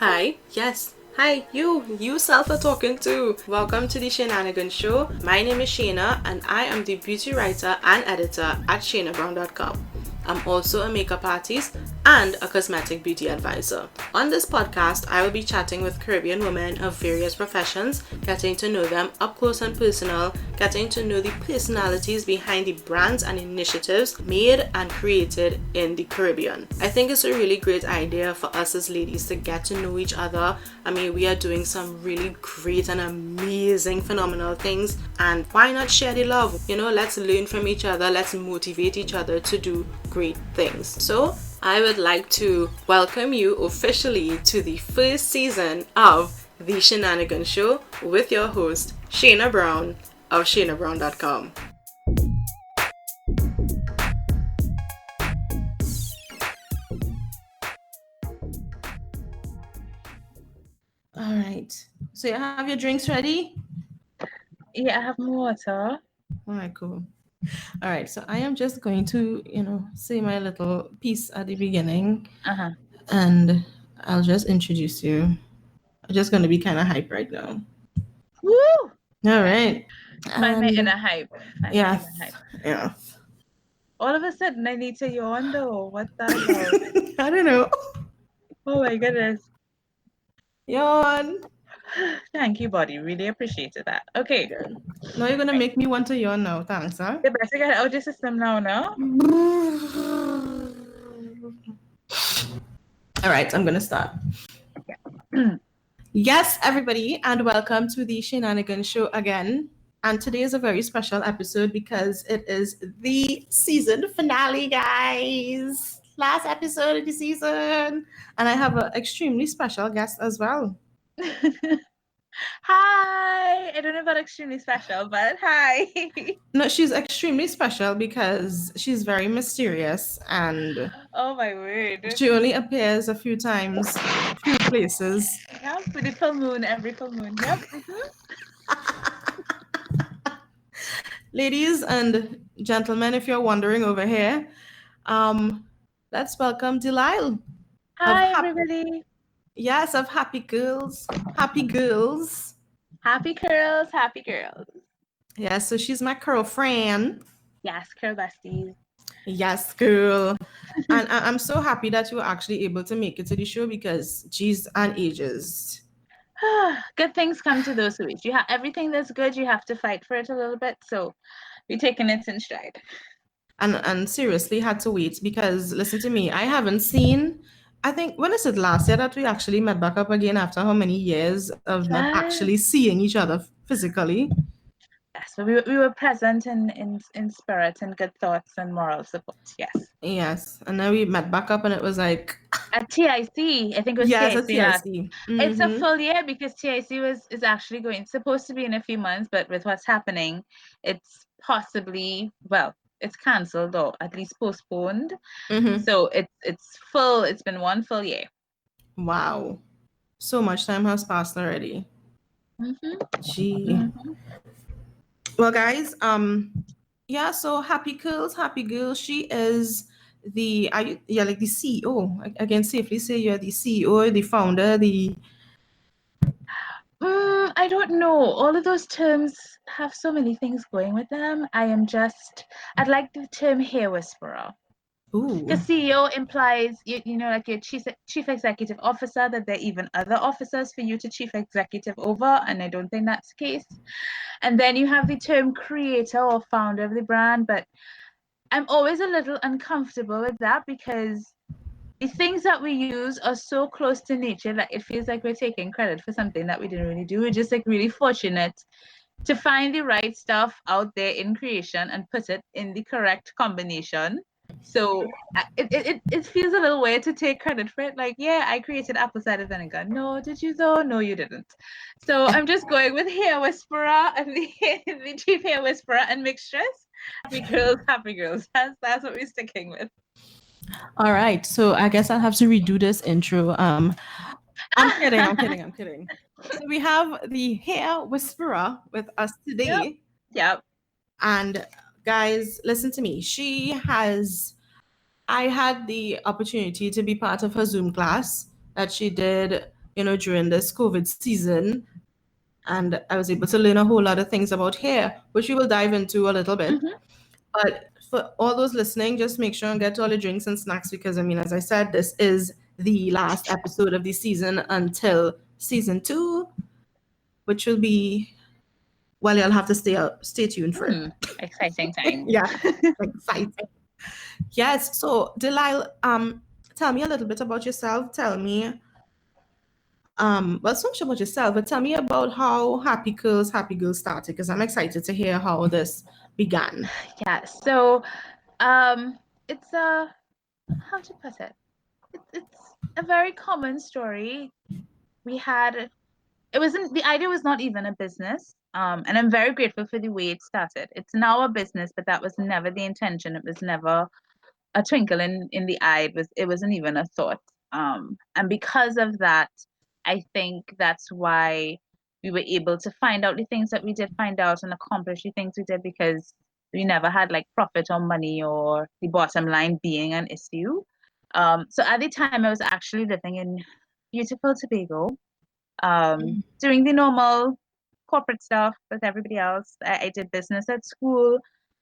Hi, yes. Hi, you self are talking to. Welcome to the Shainanigan Show. My name is Shaina and I am the beauty writer and editor at shainabrown.com. I'm also a makeup artist and a cosmetic beauty advisor. On this podcast, I will be chatting with Caribbean women of various professions, getting to know them up close and personal, getting to know the personalities behind the brands and initiatives made and created in the Caribbean. I think it's a really great idea for us as ladies to get to know each other. I mean, we are doing some really great and amazing, phenomenal things, and why not share the love? Let's learn from each other, let's motivate each other to do great things. So, I would like to welcome you officially to the first season of the Shainanigan Show with your host, Shaina Brown of shainabrown.com. All right. So you have your drinks ready? Yeah, I have more water. All right, cool. All right. So I am just going to, say my little piece at the beginning, Uh-huh. and I'll just introduce you. I'm just going to be kind of hype right now. Woo! All Right. right. Find my And inner hype. Find my yeah, inner hype. yeah. All of a sudden, I need to yawn though. What's that about? I don't know. Oh my goodness. Yawn. Thank you, body. Really appreciated that. Okay. Okay. Now you're gonna Right. make me want to yawn now. Thanks, huh? You better get out your system now, no? All right, I'm gonna start. Yes, everybody, and welcome to the Shainanigan Show again. And today is a very special episode because it is the season finale, guys. Last episode of the season. And I have an extremely special guest as well. Hi. I don't know about extremely special, but hi. No, she's extremely special because she's very mysterious and Oh my word. she only appears a few times, few places. Yep, with the full moon, every full moon. Yep. Ladies and gentlemen, if you're wondering over here, um, let's welcome Delisle of Hi, everybody. Yes, of Happy Girls. Happy Girls. Happy curls, happy girls. Yeah, so she's my girlfriend. Yes, curl besties. Yes, girl. And I'm so happy that you were actually able to make it to the show because geez and ages. Good things come to those who wait. You have everything that's good, you have to fight for it a little bit. So we're taking it in stride. And seriously had to wait because listen to me, I haven't seen, I think, when is it last year that we actually met back up again after how many years of not Yes. actually seeing each other physically? Yes. So we were present in spirit and good thoughts and moral support. Yes. Yes. And then we met back up and it was like, At TIC, I think it was yes, at TIC last. TIC. It's a Mm-hmm. full year because TIC is actually supposed to be in a few months, but with what's happening, it's possibly it's cancelled or at least postponed. Mm-hmm. So it's full. It's been one full year. Wow. So much time has passed already. Mm-hmm. Gee. Mm-hmm. Well, guys, yeah, so Happy Girls, Happy Girls, she is like the CEO. I can safely say you're the CEO, the founder, the I don't know. All of those terms have so many things going with them. I'd like the term hair whisperer. ooh. Because CEO implies, like your chief executive officer, that there are even other officers for you to chief executive over. And I don't think that's the case. And then you have the term creator or founder of the brand. But I'm always a little uncomfortable with that because the things that we use are so close to nature that it feels like we're taking credit for something that we didn't really do. We're just like really fortunate to find the right stuff out there in creation and put it in the correct combination. So it feels a little weird to take credit for it. Like, yeah, I created apple cider vinegar. No, did you though? No, you didn't. So I'm just going with hair whisperer and the chief hair whisperer and mixtures. Happy girls, happy girls. That's what we're sticking with. All right. So I guess I'll have to redo this intro. I'm kidding, I'm kidding, I'm kidding. So we have the hair whisperer with us Yep. today. Yep. And guys, listen to me. I had the opportunity to be part of her Zoom class that she did during this COVID season. And I was able to learn a whole lot of things about hair, which we will dive into a little bit. Mm-hmm. But for all those listening, just make sure and get all your drinks and snacks because, I mean, as I said, this is the last episode of the season until season 2, which will be, well, you'll have to stay tuned for it. Exciting times. Yeah, exciting. Yes. So, Delilah, tell me a little bit about yourself. Tell me, well, so much about yourself, but tell me about how Happy Girls started, because I'm excited to hear how this began. Yeah. So, it's a how to put it? It's a very common story. We had it wasn't the idea was not even a business. And I'm very grateful for the way it started. It's now a business, but that was never the intention. It was never a twinkle in the eye. It wasn't even a thought. And because of that, I think that's why we were able to find out the things that we did find out and accomplish the things we did because we never had like profit or money or the bottom line being an issue. So at the time, I was actually living in beautiful Tobago, doing the normal corporate stuff with everybody else. I did business at school.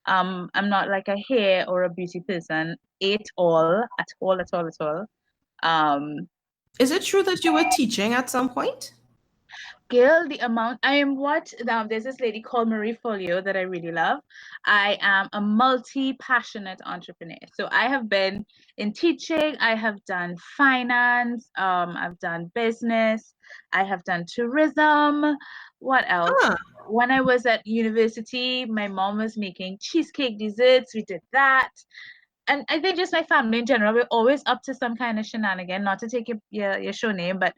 I'm not like a hair or a beauty person at all, at all, at all, at all. Um, Is it true that you were teaching at some point? Girl, the amount I am what now there's this lady called Marie Folio that I really love. I am a multi-passionate entrepreneur. So I have been in teaching, I have done finance, I've done business, I have done tourism. What else? Ah, When I was at university, my mom was making cheesecake desserts. We did that. And I think just my family in general, we're always up to some kind of shenanigan, not to take your show name, but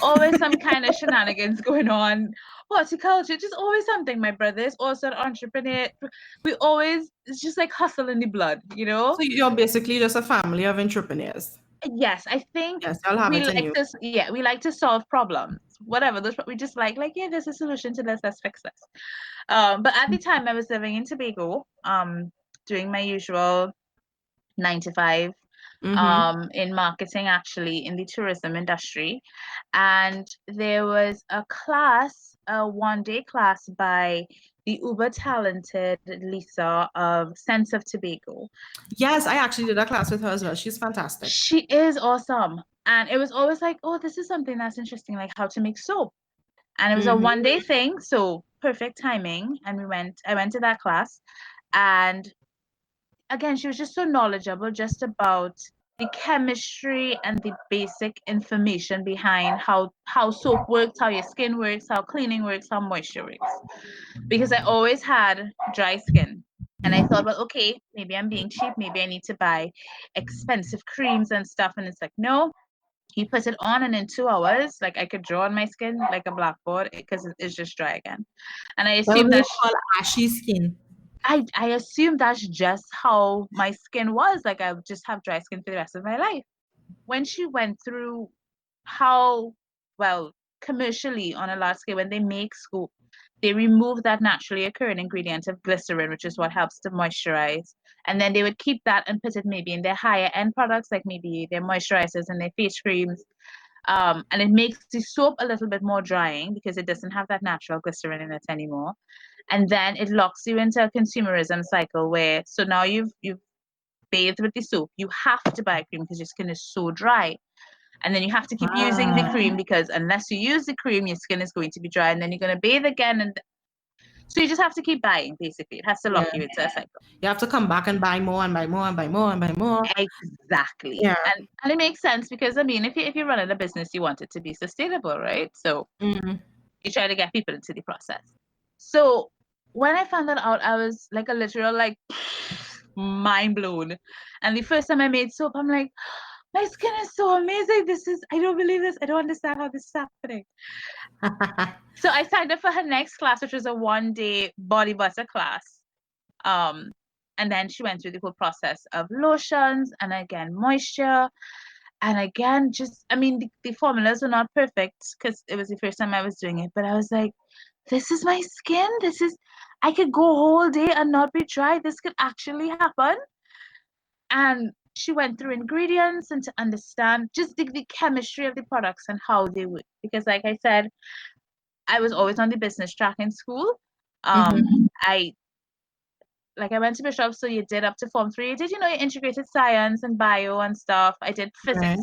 always some kind of shenanigans going on. Horticulture, just always something. My brother is also an entrepreneur. We always, it's just like hustle in the blood, you know? so you're basically just a family of entrepreneurs. Yes, I think Yes, I'll have we it in like you. to, yeah, we like to solve problems. Whatever, we just yeah, there's a solution to this, let's fix this. But at the time I was living in Tobago, doing my usual 9 to 5 Mm-hmm. in marketing, actually in the tourism industry. And there was a 1 day class by the uber talented Lisa of Sense of Tobago. Yes, I actually did a class with her as well. She's fantastic. She is awesome. And it was always like, oh, this is something that's interesting, like how to make soap. And it was a Mm-hmm. 1 day thing, so perfect timing. And I went to that class. And again, she was just so knowledgeable just about the chemistry and the basic information behind how soap works, how your skin works, how cleaning works, how moisture works. Because I always had dry skin. And I thought, well, okay, maybe I'm being cheap, maybe I need to buy expensive creams and stuff. And it's like, no, you put it on and in 2 hours, like I could draw on my skin like a blackboard because it's just dry again. And I What assumed we that call ashy skin. I assumed that's just how my skin was. Like I would just have dry skin for the rest of my life. When she went through how, well, commercially on a large scale, when they make soap, they remove that naturally occurring ingredient of glycerin, which is what helps to moisturize. And then they would keep that and put it maybe in their higher end products, like maybe their moisturizers and their face creams. And it makes the soap a little bit more drying because it doesn't have that natural glycerin in it anymore. And then it locks you into a consumerism cycle where so now you've bathed with the soap, you have to buy cream because your skin is so dry. And then you have to keep using the Ah, cream because unless you use the cream, your skin is going to be dry, and then you're going to bathe again. And so you just have to keep buying, basically. It has to lock yeah. you into a cycle. You have to come back and buy more and buy more and buy more and buy more. Exactly. Yeah. And it makes sense because I mean if you're running a business, you want it to be sustainable, right? So Mm. you try to get people into the process. So when I found that out, I was like a literal like mind blown. And the first time I made soap, I'm like, my skin is so amazing. I don't believe this. I don't understand how this is happening. So I signed up for her next class, which was a 1 day body butter class. Um, and then she went through the whole process of lotions and again moisture. And again, just I mean the formulas were not perfect because it was the first time I was doing it, but I was like, this is my skin. I could go a whole day and not be dry. This could actually happen. And she went through ingredients and to understand just the chemistry of the products and how they work. Because like I said, I was always on the business track in school. Mm-hmm. I I went to Bishop, so you did up to Form 3. You did, your integrated science and bio and stuff. I did Right. physics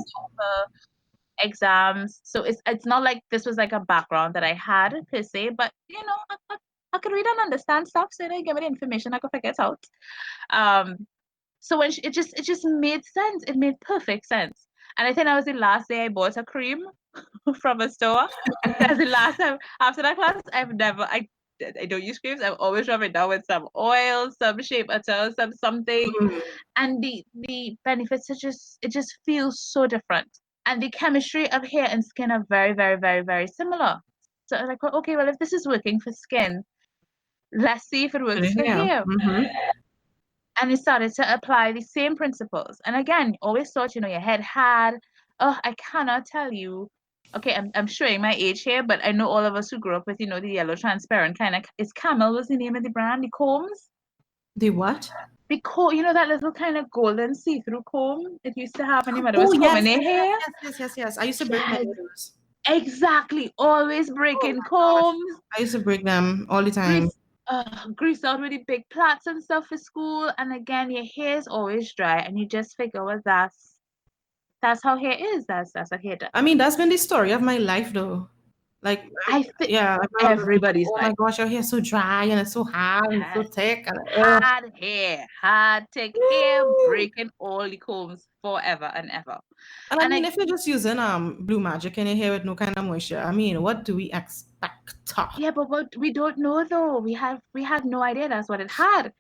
exams. So it's not like this was like a background that I had per se, but I could read and understand stuff. So they give me the information, I could figure it out. So when it just made sense. It made perfect sense. And I think that was the last day I bought a cream from a store. That's the last time. After that class, I don't use creams. I'm always rubbing down with some oil, some shea butter, something. Mm. And the benefits it just feels so different. And the chemistry of hair and skin are very, very, very, very similar. So I'm like, well, okay, well, if this is working for skin, let's see if it works for Yeah. hair. Mm-hmm. And he started to apply the same principles. And again, always thought, your head had, oh, I cannot tell you. Okay, I'm showing my age here, but I know all of us who grew up with, the yellow transparent kind of, is Camel was the name of the brand, the combs. The what? That little kind of golden see-through comb it used to have when your mother Oh was yes, combing their yes, yes, hair. yes, yes, yes, yes. I used to break my Yes, nose. exactly. Always Oh breaking my gosh. combs, I used to break them all the time. grease, grease out with the big plaits and stuff for school. And again, your hair is always dry, and you just figure, well, that's how hair is. That's what hair does. I mean, that's been the story of my life though. Like, I think yeah, everyone was like, everybody's oh my like, gosh, your hair's so dry and it's so hard and so had thick. And hard hair, hard thick hair, breaking all the combs forever and ever. And I And mean, if you're just using Blue Magic in your hair with no kind of moisture, I mean, what do we expect? yeah, but what we don't know though, we had no idea that's what it had.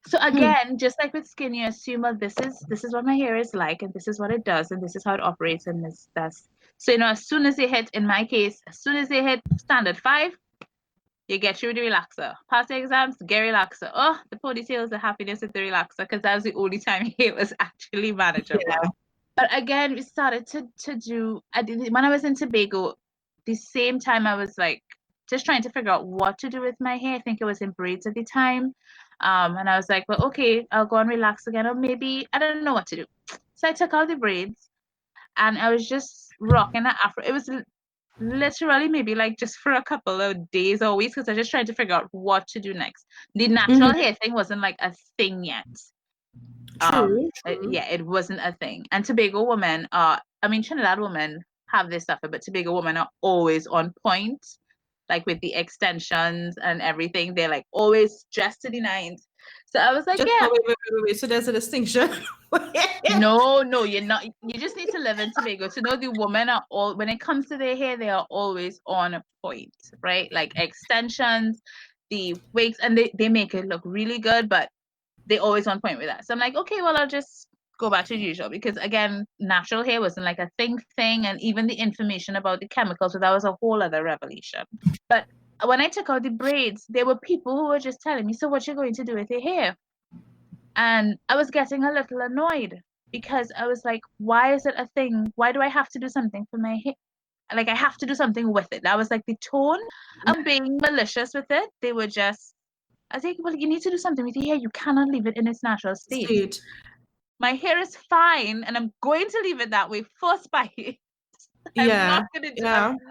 So Hmm. again, just like with skin, you assume, well, this is what my hair is like, and this is what it does, and this is how it operates, and this that's so as soon as they hit, in my case, as soon as they hit standard 5, you get through the relaxer. Pass the exams, get relaxer. Oh, the ponytails, the happiness with the relaxer, because that was the only time it was actually manageable. Yeah. But again, we started to do when I was in Tobago, the same time I was like just trying to figure out what to do with my hair. I think it was in braids at the time. And I was like, well, okay, I'll go and relax again, or maybe I don't know what to do. So I took out the braids and I was just rocking that afro. It was literally maybe like just for a couple of days or weeks because I was just trying to figure out what to do next. The natural Mhm. hair thing wasn't like a thing yet. True, true. Yeah, it wasn't a thing. And Tobago women I mean Trinidad women have this stuff, but Tobago women are always on point, like with the extensions and everything. They're like always dressed to the nines. So I was like, Just yeah, wait. So there's a distinction. no, you're not. You just need to live in Tobago to know the women are all, when it comes to their hair, they are always on point, right? Like extensions, the wigs, and they make it look really good, but they always on point with that. So I'm like, okay, well, I'll just go back to usual because again, natural hair wasn't like a thing, and even the information about the chemicals, so that was a whole other revelation. But when I took out the braids, there were people who were just telling me, so what you're going to do with your hair? And I was getting a little annoyed because I was like, why is it a thing? Why do I have to do something for my hair? Like I have to do something with it. That was like the tone. I'm being malicious with it. They were just, I think, well, you need to do something with your hair. You cannot leave it in its natural state. State. My hair is fine, and I'm going to leave it that way for Spike. Yeah, I'm yeah,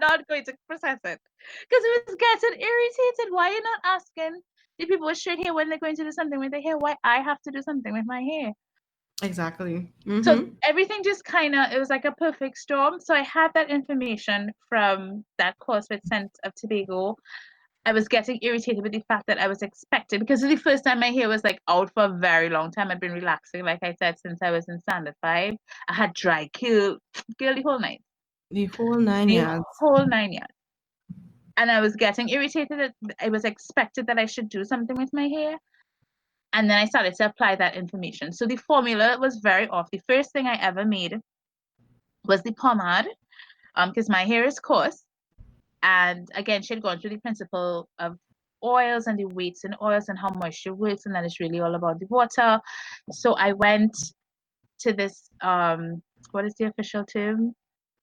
not going to process it because it was getting irritated. Why are you not asking the people with straight hair when they're going to do something with their hair? Why I have to do something with my hair? exactly. So Mm-hmm. everything just kind of, it was like a perfect storm. So I had that information from that course with Scent of Tobago. I was getting irritated with the fact that I was expected, because the first time my hair was like out for a very long time. I'd been relaxing, like I said, since I was in standard 5. I had dry curl the whole night, The whole nine the yards. whole 9 yards. And I was getting irritated that I was expected that I should do something with my hair. And then I started to apply that information. So the formula was very off. The first thing I ever made was the pomade, because my hair is coarse. And again, she had gone through the principle of oils and the weights in oils and how moisture works, and that it's really all about the water. So I went to this what is the official term?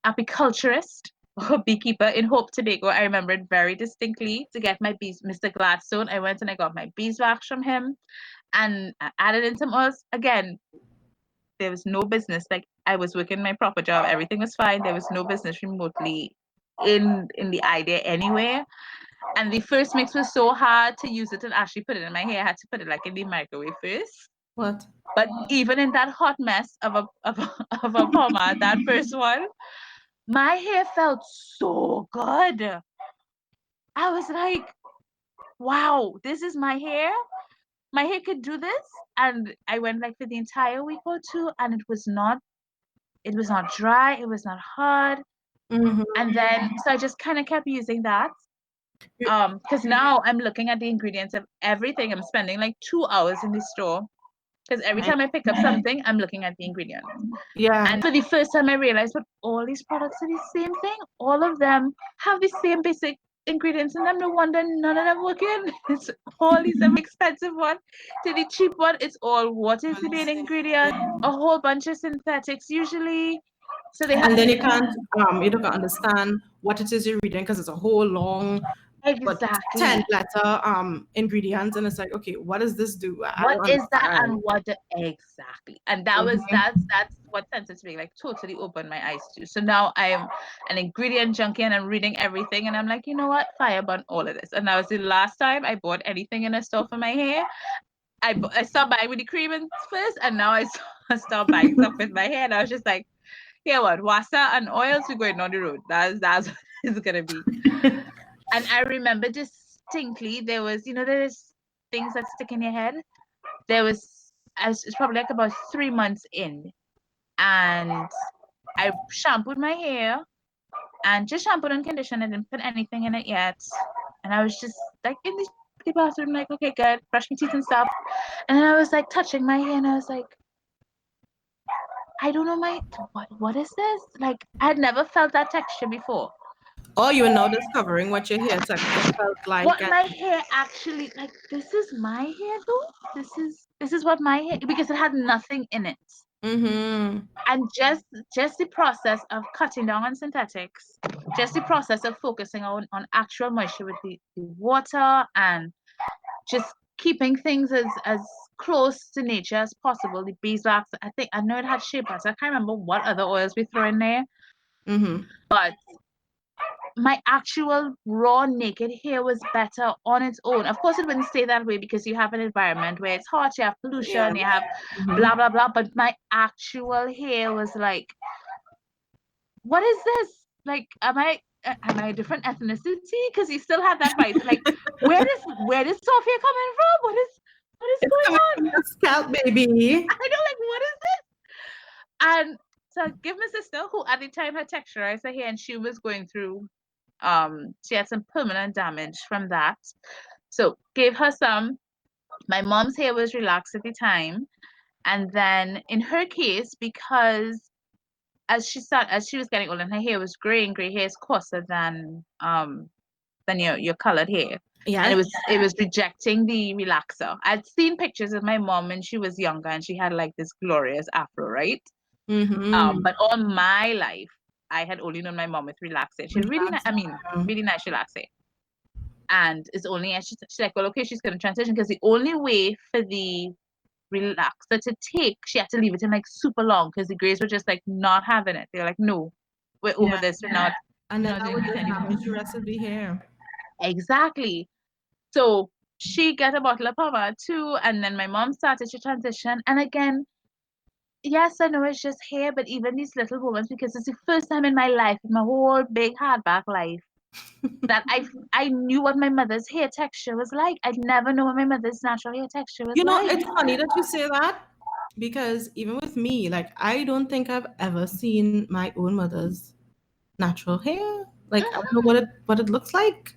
Apiculturist or beekeeper in Hope, Tobago. I remember it very distinctly to get my bees, Mr. Gladstone. I went and I got my beeswax from him and I added in some oils. Again, there was no business. Like I was working my proper job, everything was fine. There was no business remotely in the idea anywhere. And the first mix was so hard to use it and actually put it in my hair. I had to put it like in the microwave first. What? But even in that hot mess of a pomade, that first one, my hair felt so good. I was like, wow, this is my hair. My hair could do this. And I went like for the entire week or two, and it was not dry, it was not hard. Mm-hmm. And then so I just kind of kept using that. Because now I'm looking at the ingredients of everything. I'm spending like 2 hours in the store because every time I pick up something, I'm looking at the ingredients. Yeah. And for the first time, I realized, but all these products are the same thing. All of them have the same basic ingredients in them. No wonder none of them working. It's all these expensive one to the cheap one. It's all what is the main ingredient? A whole bunch of synthetics usually. So they have And then you don't understand what it is you're reading because it's a whole long, but exactly 10 letter ingredients, and it's like, okay, what does this do? I what don't is that understand. and what exactly. And that was Mhm. that's what Sense to me like totally opened my eyes to. So now I'm an ingredient junkie and I'm reading everything and I'm like, you know what, fire burn all of this. And that was the last time I bought anything in a store for my hair. I stopped buying with the cream first, and now I start buying stuff with my hair. And I was just like, here what, wasa and oils, we're going on the road. That's what it's gonna be. And I remember distinctly there was, there's things that stick in your head. There was, it's probably like about 3 months in, and I shampooed my hair and just shampooed and conditioned. I didn't put anything in it yet. And I was just like in the bathroom, like, okay, good, brush my teeth and stuff. And then I was like touching my hair and I was like, I don't know what is this? Like I had never felt that texture before. Oh, you are now discovering what your hair texture felt like. What my hair actually like, this is my hair though. This is what my hair, because it had nothing in it. Mm-hmm. And just the process of cutting down on synthetics, just the process of focusing on actual moisture with the water, and just keeping things as close to nature as possible. The beeswax, I know it had shea butter. I can't remember what other oils we throw in there, Mm-hmm. but my actual raw naked hair was better on its own. Of course, it wouldn't stay that way because you have an environment where it's hot, you have Yeah. pollution, you have Mm-hmm. blah blah blah. But my actual hair was like, what is this? Like, am I a different ethnicity? Because you still have that vibe. Like, where is Sophia coming from? What is It's going coming on? from your scalp, baby. I know, like, what is this? And so I give my sister, who at the time had texturized her hair, and she was going through, she had some permanent damage from that. So gave her some. My mom's hair was relaxed at the time. And then in her case, because as she was getting older, and her hair was gray, and gray hair is coarser than your colored hair. And Yes. it was rejecting the relaxer. I'd seen pictures of my mom when she was younger and she had like this glorious afro, right? Mm-hmm. But all my life, I had only known my mom with relaxer. She had really nice, I Relaxing. mean, really nice relaxer. And it's only as she's like, well, okay, she's going to transition, because the only way for the relaxer to take, she had to leave it in like super long because the grays were just like not having it. They're like, no, we're over Yeah. this. And We're then not that doing would this just anymore. damage the rest of the hair. Exactly. So she got a bottle of pomade too, and then my mom started to transition. And again, yes, I know it's just hair, but even these little moments, because it's the first time in my life, in my whole big hardback life, that I knew what my mother's hair texture was like. I'd never known what my mother's natural hair texture was You know, like. it's funny that you say that because even with me, like, I don't think I've ever seen my own mother's natural hair. Like, I don't know what it looks like.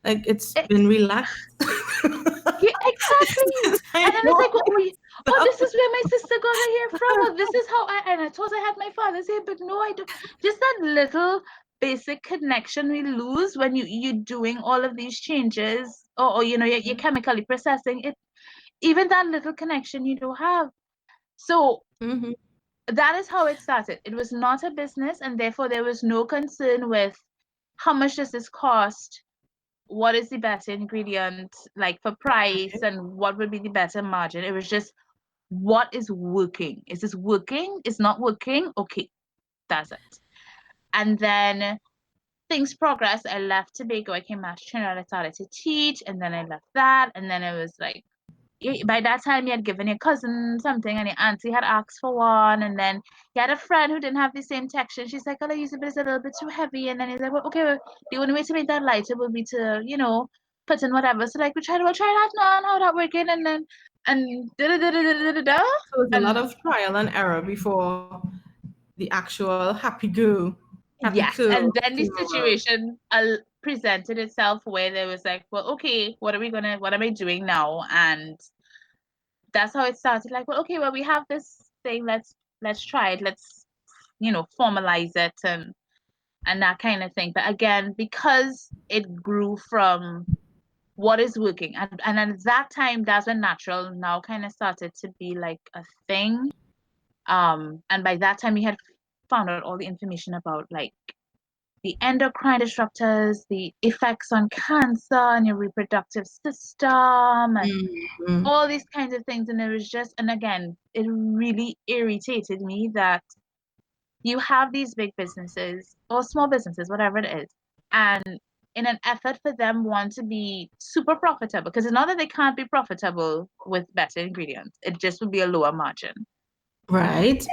Like, it's Eh, been relaxed. yeah, exactly. Since I And then it's know like, oh, this myself. is where my sister got her hair from. Or this is how I thought I had my father's hair, but no, I don't. Just that little basic connection we lose when you're doing all of these changes, or you're chemically processing it. Even that little connection you don't have. So Mhm. that is how it started. It was not a business, and therefore there was no concern with how much does this cost, what is the better ingredient, like for price, and what would be the better margin. It was just what is working? Is this working? Is not working? Okay, that's it. And then things progress. I left Tobago. I came back to Trinidad. I started to teach, and then I left that. And then it was like, by that time, you had given your cousin something, and your auntie had asked for one. And then he had a friend who didn't have the same texture. She's like, "Oh, I use it, but it's a little bit too heavy." And then he's like, "Well, okay, well, the only way to make that lighter will be to, put in whatever." So like, we'll try that now, and how that working, and then and da da da da da da da. So it's a lot And of trial and error before the actual happy go, happy yes, and curl then the came around. situation presented itself where there was like, well, okay, what am I doing now? And that's how it started. Like, well, okay, well, we have this thing. Let's try it. Let's formalize it and that kind of thing. But again, because it grew from what is working, and at that time, that's when natural now kind of started to be like a thing. And by that time, we had found out all the information about like the endocrine disruptors, the effects on cancer and your reproductive system, and Mhm. all these kinds of things. And it was just, and again, it really irritated me that you have these big businesses or small businesses, whatever it is, and in an effort for them want to be super profitable, because it's not that they can't be profitable with better ingredients, it just would be a lower margin. Right.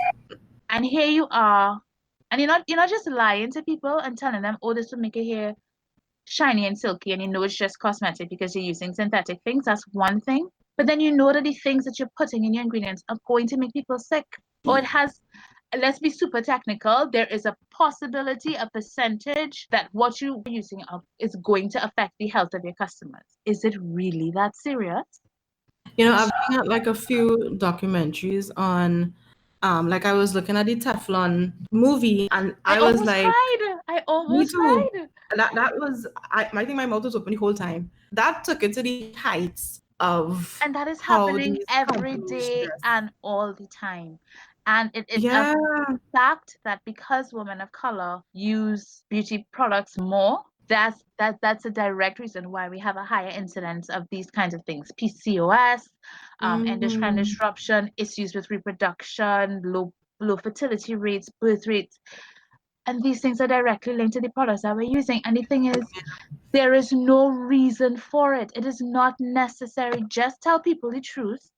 And here you are, and you're not just lying to people and telling them, oh, this will make your hair shiny and silky, and you know it's just cosmetic because you're using synthetic things. That's one thing. But then you know that the things that you're putting in your ingredients are going to make people sick. Or it has, let's be super technical, there is a possibility, a percentage that what you're using is going to affect the health of your customers. Is it really that serious? I've been at like a few documentaries on, like I was looking at the Teflon movie and I I was almost like, cried. I me almost too. cried. And that was, I think my mouth was open the whole time. That took it to the heights of And that is how happening these every companies day just, and all the time. And it is a yeah. fact that because women of color use beauty products more, that's a direct reason why we have a higher incidence of these kinds of things: PCOS, endocrine Hmm. disruption, issues with reproduction, low fertility rates, birth rates, and these things are directly linked to the products that we're using. And the thing is, there is no reason for it. It is not necessary. Just tell people the truth.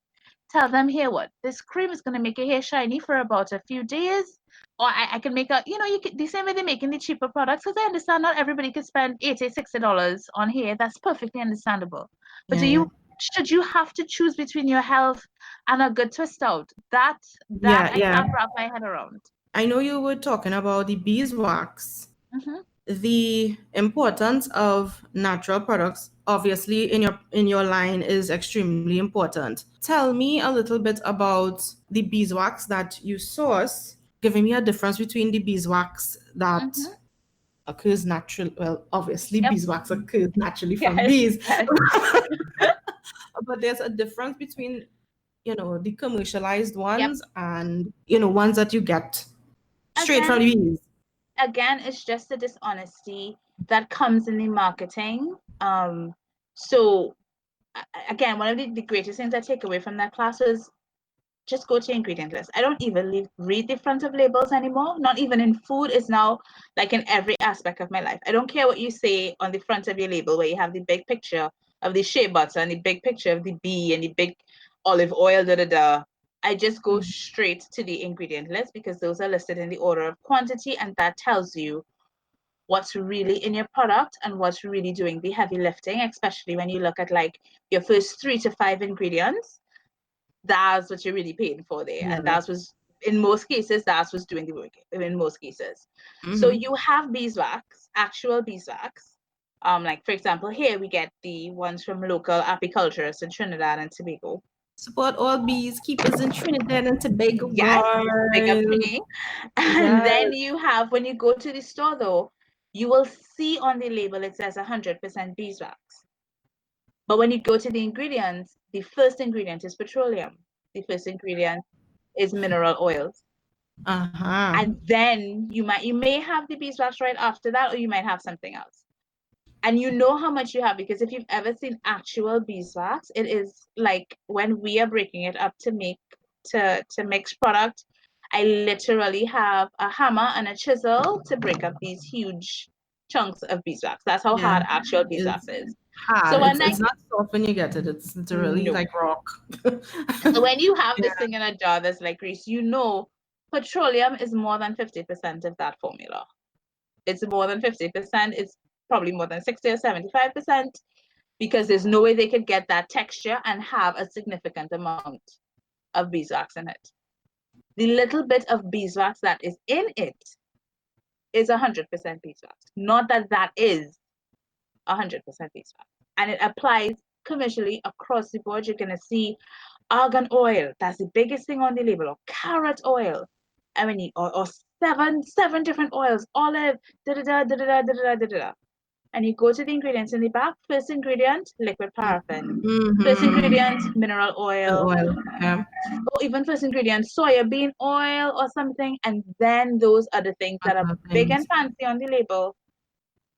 Tell them, here, what this cream is going to make your hair shiny for about a few days. Or I can make a, you can, the same way they're making the cheaper products, because I understand not everybody can spend $80, $60 on hair. That's perfectly understandable. But Yeah, yeah. should you have to choose between your health and a good twist out? That Yeah, I yeah. can't wrap my head around. I know you were talking about the beeswax. Hmm. The importance of natural products obviously in your line is extremely important. Tell me a little bit about the beeswax that you source, giving me a difference between the beeswax that Hmm. occurs naturally. Well, obviously Yep. beeswax occurs naturally from Yes. bees, Yes. but there's a difference between the commercialized Yep. ones and ones that you get straight from Again, the bees. it's just the dishonesty that comes in the marketing. So again, one of the greatest things I take away from that class was just go to your ingredient list. I don't even read the front of labels anymore. Not even in food. Is now like in every aspect of my life. I don't care what you say on the front of your label, where you have the big picture of the shea butter and the big picture of the bee and the big olive oil, da da da. I just go Mhm. straight to the ingredient list, because those are listed in the order of quantity, and that tells you what's really in your product and what's really doing the heavy lifting, especially when you look at like your first 3 to 5 ingredients. That's what you're really paying for there. And Yeah. that was, in most cases, that's what's doing the work in most cases. So Hmm. you have beeswax, actual beeswax. Like for example, here we get the ones from local apiculturists in Trinidad and Tobago. Support all bees keepers in Trinidad and Tobago, Yes, big up to guys. me. And Yes. then you have, when you go to the store though, you will see on the label it says 100% beeswax. But when you go to the ingredients, the first ingredient is petroleum. The first ingredient is mineral oils. Uh-huh. And then you may have the beeswax right after that, or you might have something else. And you know how much you have, because if you've ever seen actual beeswax, it is like when we are breaking it up to make to mix product, I literally have a hammer and a chisel to break up these huge chunks of beeswax. That's how Yeah, hard actual beeswax it's is. So hard. when It's not soft when you get it. It's literally no, like rock. so when you have Yeah. this thing in a jar that's like grease, you know petroleum is more than 50% of that formula. It's more than 50%. It's probably more than 60 or 75% because there's no way they could get that texture and have a significant amount of beeswax in it. The little bit of beeswax that is in it is 100% beeswax. Not that that is 100% beeswax. And it applies commercially across the board. You're going to see argan oil. That's the biggest thing on the label. Or carrot oil. I mean, or seven different oils. Olive, da da da da da da da da da. And you go to the ingredients in the back. First ingredient, liquid paraffin. First Mm-hmm. ingredient, mineral And oil. oil. Yeah. Or even first ingredient, soya bean oil or something. And then those other things that are Other big and things. fancy on the label,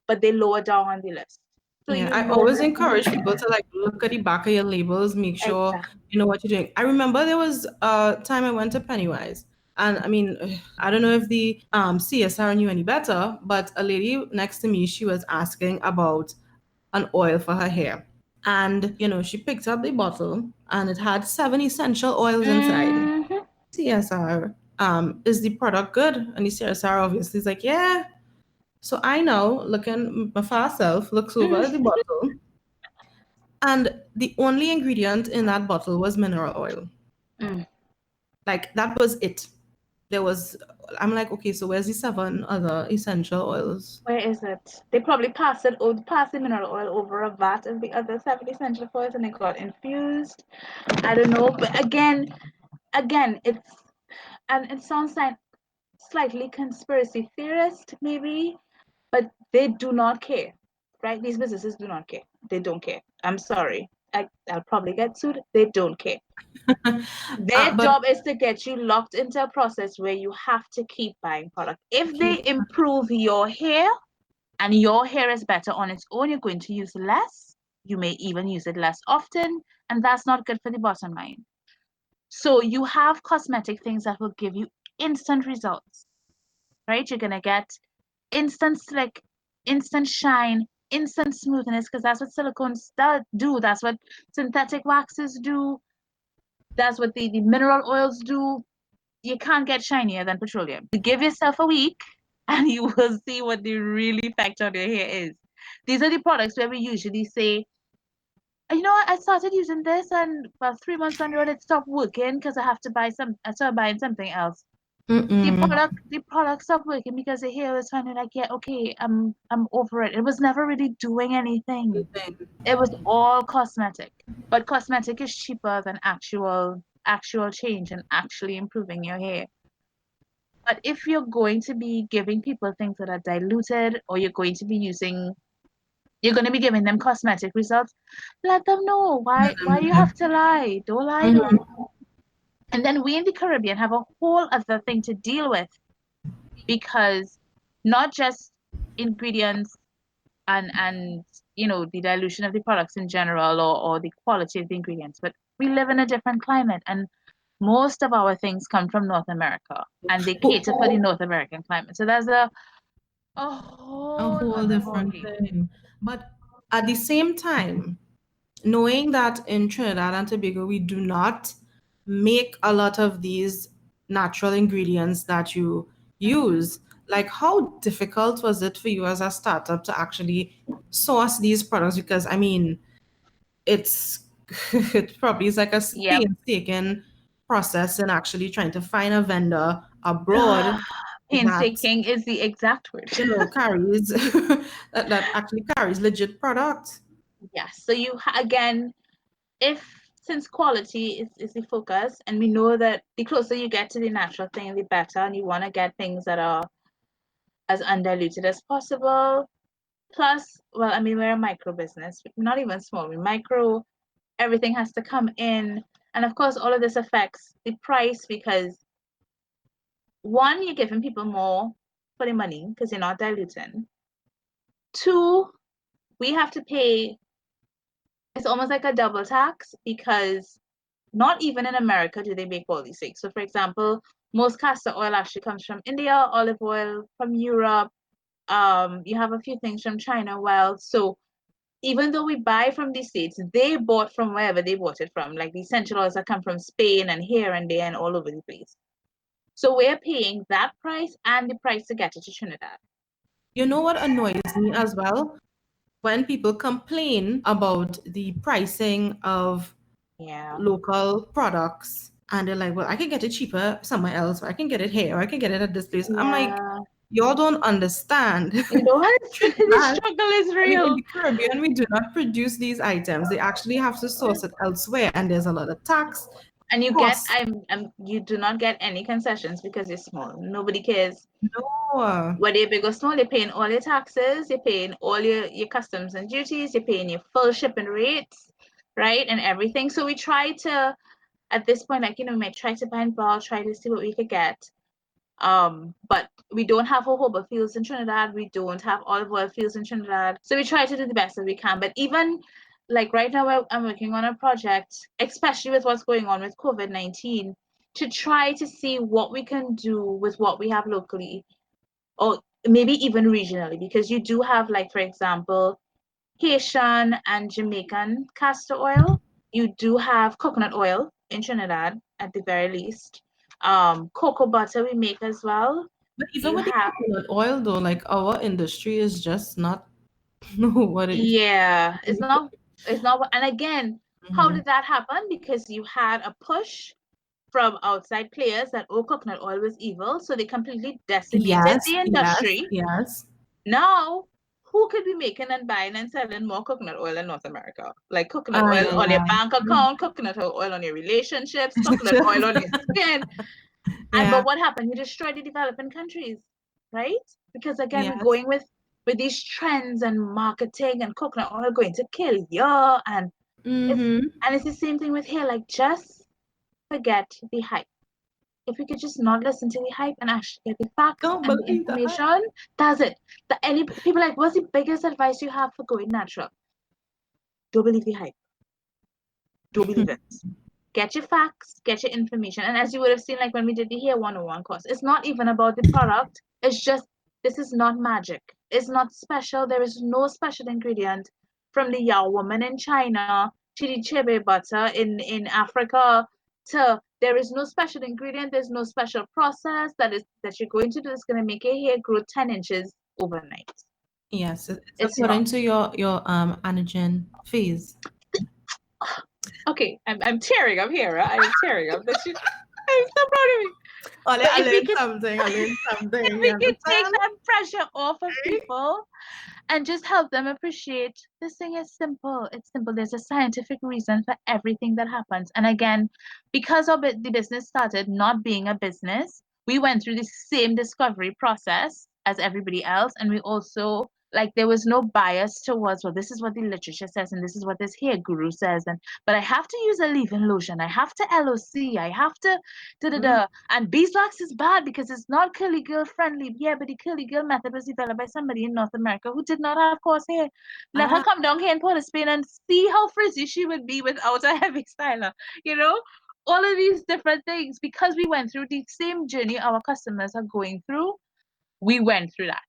but they lower down on the list. So Yeah, you I know always encourage people to like look at the back of your labels, make sure exactly. you know what you're doing. I remember there was a time I went to Pennywise, and I mean, I don't know if the CSR knew any better, but a lady next to me, she was asking about an oil for her hair, and she picked up the bottle, and it had 7 essential oils inside. Mm-hmm. CSR, is the product good? And the CSR obviously is like, yeah. So I know, looking my far self looks over at the bottle, and the only ingredient in that bottle was mineral oil. Mm. Like that was it. There was, I'm like, okay, so where's the 7 other essential oils? Where is it? They probably passed the mineral oil over a vat of the other 70 essential oils and it got infused. I don't know. But again, and it sounds like slightly conspiracy theorist, maybe, but they do not care. Right? These businesses do not care. They don't care. I'm sorry. I'll probably get sued. They don't care. Their But job is to get you locked into a process where you have to keep buying product. If they keep, improve your hair and your hair is better on its own, you're going to use less. You may even use it less often, and that's not good for the bottom line. So you have cosmetic things that will give you instant results, right? You're gonna get instant slick, instant shine, instant smoothness, because that's what silicones do. That's what synthetic waxes do. That's what the mineral oils do. You can't get shinier than petroleum. Give yourself a week and you will see what the real effect on your hair is. These are the products where we usually say, you know what, I started using this and about 3 months down the road it stopped working because I started buying something else. mm-mm, The product stopped working because the hair was finally like, yeah, okay, I'm over it. It was never really doing anything. It was all cosmetic. But cosmetic is cheaper than actual change and actually improving your hair. But if you're going to be giving people things that are diluted or you're going to be giving them cosmetic results, let them know. Why you have to lie? Don't lie to mhm. them. And then we in the Caribbean have a whole other thing to deal with because not just ingredients and the dilution of the products in general or the quality of the ingredients, but we live in a different climate and most of our things come from North America and they Who- cater for the North American climate. So there's a a whole whole other ball different game. thing. But at the same time, knowing that in Trinidad and Tobago we do not make a lot of these natural ingredients that you use, like how difficult was it for you as a startup to actually source these products? Because I mean, it's it probably is like a Yep. painstaking process in actually trying to find a vendor abroad that Painstaking is the exact word. carries that actually carries legit product. Yes. So again, if since quality is the focus, and we know that the closer you get to the natural thing, the better, and you want to get things that are as undiluted as possible. Plus, well, I mean, we're a micro business, not even small, we're micro. Everything has to come in. And of course, all of this affects the price because one, you're giving people more for the money because you're not diluting. Two, we have to pay, it's almost like a double tax because not even in America do they make all these things. So, for example, most castor oil actually comes from India, olive oil from Europe. You have a few things from China. Well, so even though we buy from these states, they bought from wherever they bought it from, like the essential oils that come from Spain and here and there and all over the place. So we're paying that price and the price to get it to Trinidad. You know what annoys me as well? When people complain about the pricing of Yeah. local products and they're like, well, I can get it cheaper somewhere else, or I can get it here, or I can get it at this place. I'm like, Yeah. y'all don't understand. You know what? The Trinidad, struggle is I mean, in real. the Caribbean, we do not produce these items. They actually have to source it elsewhere, and there's a lot of tax And you get, costs. you do not get any concessions because you're small. Nobody cares. No. Whether you're big or small, you're paying all your taxes, you're paying all your customs and duties, you're paying your full shipping rates, right? And everything. So we try to, at this point, like, we might try to buy in bulk, try to see what we could get. But we don't have jojoba fields in Trinidad. We don't have olive oil fields in Trinidad. So we try to do the best that we can. But even like right now, I'm working on a project, especially with what's going on with COVID-19, to try to see what we can do with what we have locally, or maybe even regionally, because you do have, like, for example, Haitian and Jamaican castor oil. You do have coconut oil in Trinidad at the very least. Cocoa butter we make as well. But even You with the have, coconut oil, though, like our industry is just not know what it yeah, is. it's not, and again, how Mhm. did that happen? Because you had a push from outside players that, oh, coconut oil was evil, so they completely decimated Yes, the yes, industry. yes. Now, who could be making and buying and selling more coconut oil in North America? Like coconut Ay, oil ay, on your ay. bank account, coconut oil on your relationships, coconut oil on your skin. And Yeah, but what happened? You destroy the developing countries, right? Because again, we're yes. going with these trends and marketing, and coconut oil going to kill you, and Mm-hmm. it's the same thing with here. Like, just forget the hype. If we could just not listen to the hype and actually get the facts Don't and the believe that. information, that's it. Any people like, what's the biggest advice you have for going natural? Don't believe the hype. Don't believe it. Get your facts, get your information. And as you would have seen, like when we did the Hair 101 course, it's not even about the product. It's just, this is not magic. It's not special. There is no special ingredient from the Yao woman in China to the chebe butter in Africa to, there is no special ingredient. There's no special process that you're going to do that's going to make your hair grow 10 inches overnight. Yes, it's It's not. according to your anagen phase. Okay, I'm tearing up here. I am tearing up. That you, I'm so proud of you. Oh, But I learned something. I learned if something. You we could take understand? that pressure off of people and just help them appreciate, this thing is simple. It's simple. There's a scientific reason for everything that happens. And again, because the business started not being a business, we went through the same discovery process as everybody else. And we also, like, there was no bias towards, well, this is what the literature says and this is what this hair guru says. And but I have to use a leave-in lotion. I have to LOC. I have to da da Mhm. da. And beeswax is bad because it's not curly girl friendly. Yeah, but the curly girl method was developed by somebody in North America who did not have coarse hair. Let her Ah, come down here in Port of Spain and see how frizzy she would be without a heavy styler. You know, all of these different things, because we went through the same journey our customers are going through. We went through that,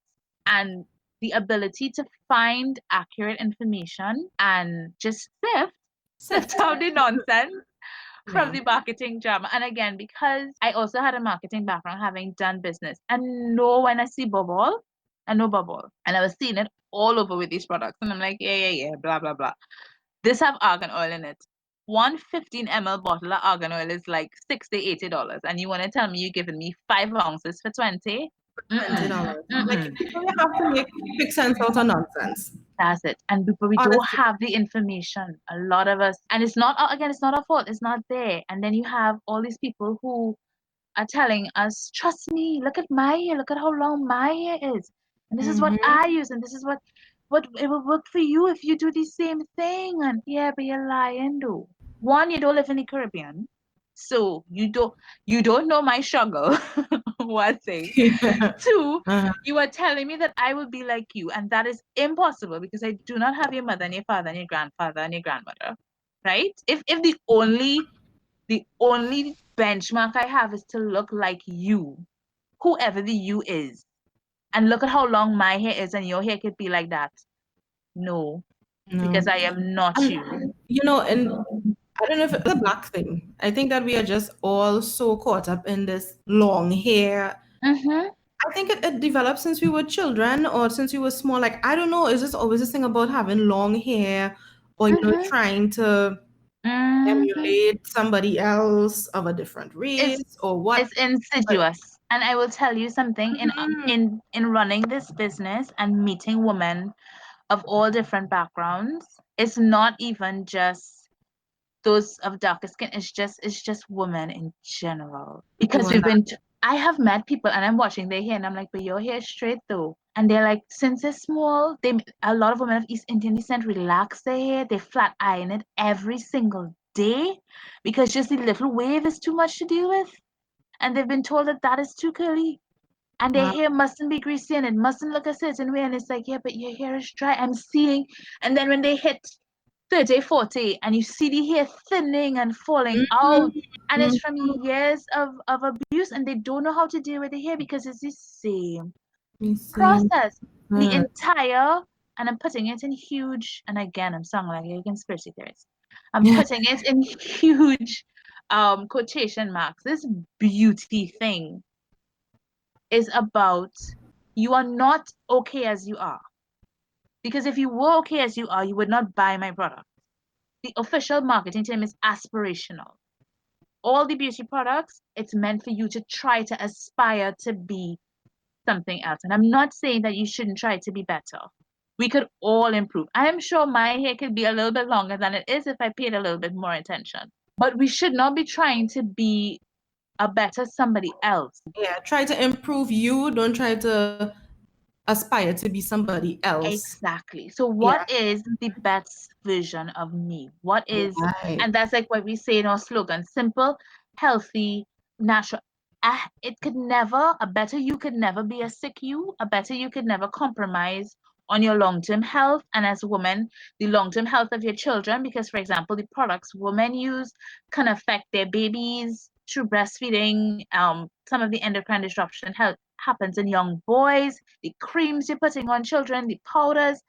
and the ability to find accurate information and just sift sift. out the nonsense from Yeah. the marketing drama. And again, because I also had a marketing background, having done business, and know when I see bubble, I know bubble. And I was seeing it all over with these products. And I'm like, yeah, yeah, yeah, blah, blah, blah. This have argan oil in it. One 15 ml bottle of argan oil is like $60, $80. And you want to tell me you're giving me 5 ounces for 20? Mm-mm. $20. Like Mm-mm. you really have to make quick sense out of nonsense. That's it. And but we don't Honestly. have the information. A lot of us, and it's not, again, it's not our fault. It's not there. And then you have all these people who are telling us, trust me, look at my hair, look at how long my hair is. And this is what Mm-hmm. I use, and this is what it will work for you if you do the same thing. And yeah, but you're lying though. One, you don't live in the Caribbean. So you don't know my struggle. One thing. Yeah. Two, Uh-huh. you are telling me that I will be like you, and that is impossible because I do not have your mother and your father and your grandfather and your grandmother. Right? If the only The only benchmark I have is to look like you, whoever the you is. And look at how long my hair is, and your hair could be like that. No, No. because I am not And you. and I don't know if it's a black thing. I think that we are just all so caught up in this long hair. Mm-hmm. I think it developed since we were children or since we were small. Like, I don't know, it's just always this thing about having long hair or, Mm-hmm. trying to Mm-hmm. emulate somebody else of a different It's race or what. it's But insidious. And I will tell you something, mhm, in running this business and meeting women of all different backgrounds, it's not even just those of darker skin, it's just women in general, because women I have met people and I'm watching their hair and I'm like, but your hair is straight though, and they're like, since they're small, a lot of women of East Indian descent relax their hair, they flat iron it every single day because just the little wave is too much to deal with, and they've been told that that is too curly, and their wow, hair mustn't be greasy and it mustn't look a certain way, and it's like, yeah, but your hair is dry, I'm seeing. And then when they hit 30, 40, and you see the hair thinning and falling out, and it's mhm, from years of abuse, and they don't know how to deal with the hair because it's the same you see, process. The uh, entire, and I'm putting it in huge, and again, I'm sounding like a conspiracy theorist. I'm putting it in huge quotation marks. This beauty thing is about, you are not okay as you are. Because if you were okay as you are, you would not buy my product. The official marketing term is aspirational. All the beauty products, it's meant for you to try to aspire to be something else. And I'm not saying that you shouldn't try to be better. We could all improve. I am sure my hair could be a little bit longer than it is if I paid a little bit more attention. But we should not be trying to be a better somebody else. yeah, try to improve you, don't try to aspire to be somebody else. Exactly. So Yeah, what is the best version of me? What is, right. and that's like what we say in our slogan, simple, healthy, natural. A better you could never be a sick you. A better you could never compromise on your long-term health. And as a woman, the long-term health of your children, because for example, the products women use can affect their babies through breastfeeding. Some of the endocrine disruption happens in young boys, the creams you're putting on children, the powders.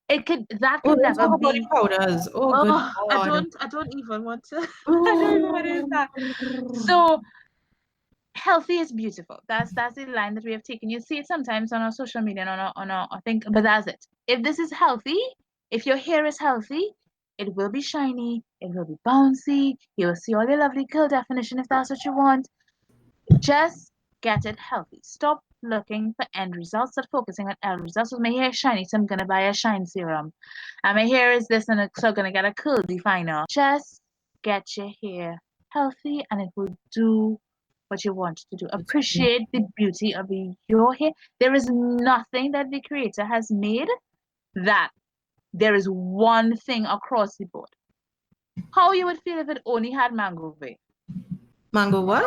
That Oh, could don't never talk about the be. powders. Oh, good Oh, God. I don't even want to. I don't even want to use that. So healthy is beautiful. That's the line that we have taken. You see it sometimes on our social media and I think, but that's it. If this is healthy, if your hair is healthy, it will be shiny, it will be bouncy, you will see all your lovely curl definition if that's what you want. Just get it healthy. Stop looking for end results. Start focusing on end results. So my hair is shiny, so I'm gonna buy a shine serum. And my hair is this, and so I'm gonna get a curl definer. Just get your hair healthy, and it will do what you want to do. Appreciate the beauty of your hair. There is nothing that the creator has made that there is one thing across the board. How you would feel if it only had mango wave? Mango what?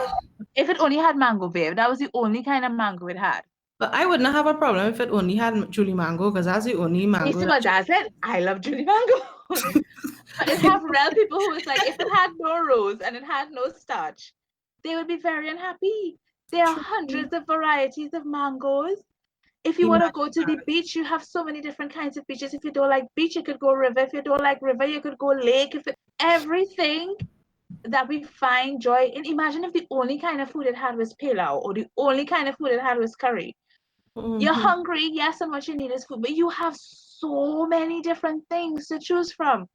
If it only had mango wave, that was the only kind of mango it had. But I would not have a problem if it only had Julie Mango because that's the only You mango see that what that's it? I love Judy Mango. But it have real people who is like, if it had no rose and it had no starch, they would be very unhappy. There are True. hundreds of varieties of mangoes. If you want to go Imagine to the that. beach, you have so many different kinds of beaches. If you don't like beach, you could go river. If you don't like river, you could go lake. Everything that we find joy in. Imagine if the only kind of food it had was pilau, or the only kind of food it had was curry. You're Mhm. hungry, yes, and what you need is food, but you have so many different things to choose from.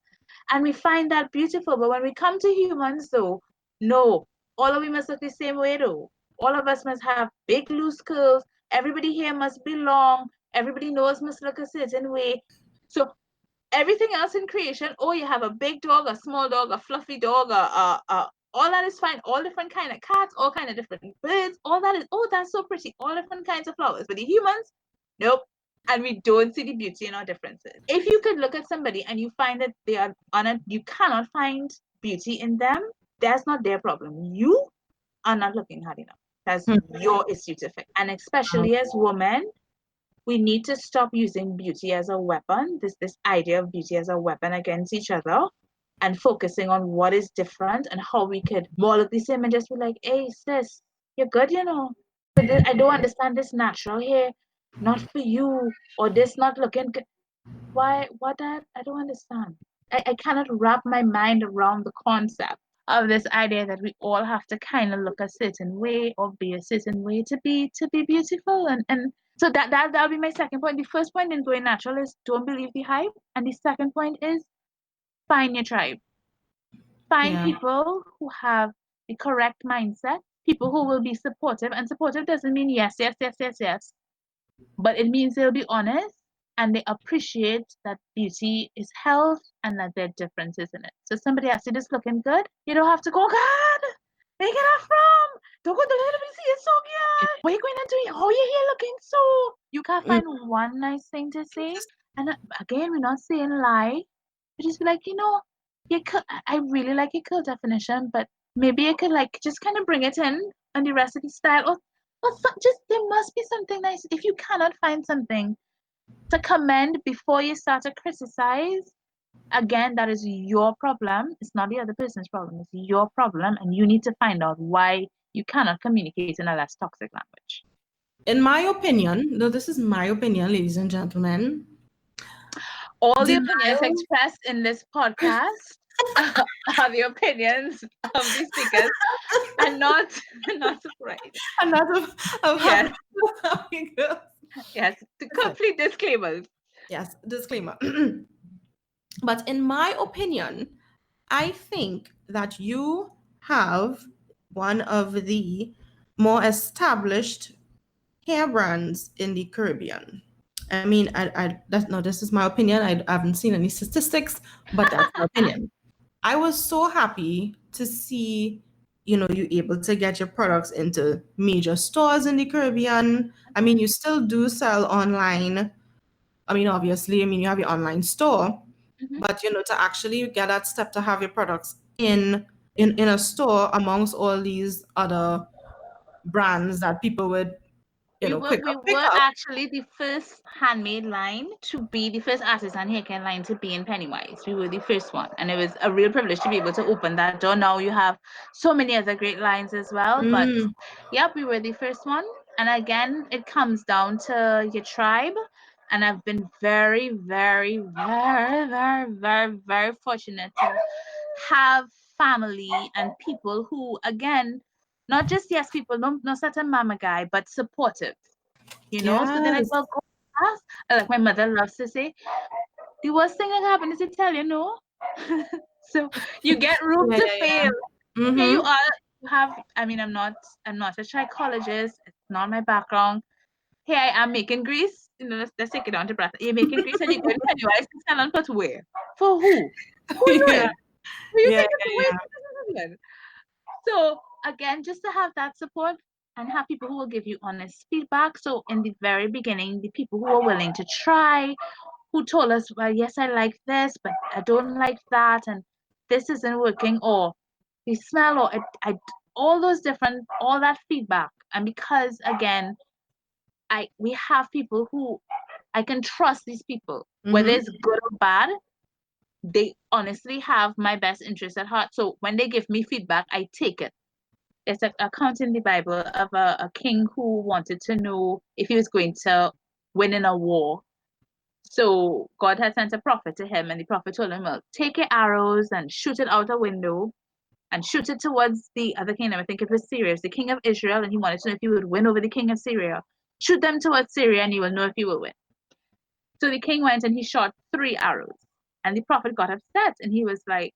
And we find that beautiful. But when we come to humans, though, no, all of we must look the same way, though. All of us must have big, loose curls. Everybody here must be long. Everybody knows must look a certain way. So everything else in creation, oh, you have a big dog, a small dog, a fluffy dog, all that is fine. All different kind of cats, all kind of different birds, all that is, oh, that's so pretty. All different kinds of flowers. But the humans, nope. And we don't see the beauty in our differences. If you could look at somebody and you find that they are on it, you cannot find beauty in them, that's not their problem. You are not looking hard enough. That's Hmm. your issue to fix. And especially as women, we need to stop using beauty as a weapon, this idea of beauty as a weapon against each other. and focusing on what is different and how we could more of the same and just be like, hey, sis, you're good, But I don't understand this natural hair, not for you, or this not looking good. Why? What that? I don't understand. I cannot wrap my mind around the concept of this idea that we all have to kind of look a certain way or be a certain way to be beautiful. And so that'll be my second point. The first point in going natural is don't believe the hype. And the second point is find your tribe. Find Yeah. people who have the correct mindset, people who will be supportive. And supportive doesn't mean yes, yes, yes, yes, yes. But it means they'll be honest and they appreciate that beauty is health and that there are differences in it. So somebody asks you this looking good, you don't have to go, God, where you get that from? Don't go to let me see it so good. What are you going to do? How your hair looking so? You can't Mm. find one nice thing to say. And again, we're not saying lie. We just be like, your I really like your curl definition, but maybe you could like just kind of bring it in on the rest of the style or just there must be something nice. If you cannot find something to commend before you start to criticize, again, that is your problem. It's not the other person's problem. It's your problem, and you need to find out why you cannot communicate in a less toxic language. In my opinion, though this is my opinion, ladies and gentlemen, All the opinions denial. expressed in this podcast are the opinions of the speakers and not right. And not of Yes, happy girls. yes. The complete disclaimers. Yes, disclaimer. But in my opinion, I think that you have one of the more established hair brands in the Caribbean. I mean, this is my opinion. I haven't seen any statistics, but that's my opinion. I was so happy to see, you able to get your products into major stores in the Caribbean. I mean, you still do sell online. I mean, obviously, you have your online store, Mhm. but to actually get that step to have your products in a store amongst all these other brands that people would, We were quick we up, pick were up. actually the first handmade line to be the first artisan haircare line to be in Pennywise. We were the first one, and it was a real privilege to be able to open that door. Now you have so many other great lines as well, but Mm, yep, we were the first one. And again, it comes down to your tribe. And I've been very, very, very, very, very, very fortunate to have family and people who, again, not just yes people, not such a mama guy, but supportive. So they're like, yes. well, go ask. Like my mother loves to say, the worst thing that happened is to tell you no. So you get room Yeah, to yeah, yeah. fail. Here you Mm-hmm. are. You have. I mean, I'm not a psychologist. It's not my background. Here I am making grease. Let's take it down to brass. You're making grease and you're going to Pennywise to sell and put where? For who? Who Yeah, doing? Who you yeah, think yeah, where yeah. is this? So again, just to have that support and have people who will give you honest feedback. So in the very beginning, the people who are willing to try, who told us, well, yes, I like this, but I don't like that, and this isn't working, or the smell, or all those different, all that feedback. And because again, we have people who I can trust these people, whether Mm-hmm. it's good or bad, they honestly have my best interest at heart. So when they give me feedback, I take it. It's an account in the Bible of a king who wanted to know if he was going to win in a war. So God had sent a prophet to him, and the prophet told him, well, take your arrows and shoot it out a window and shoot it towards the other kingdom. I think it was Syria. It's the king of Israel, and he wanted to know if he would win over the king of Syria. Shoot them towards Syria, and you will know if you will win. So the king went and he shot 3 arrows. And the prophet got upset, and he was like,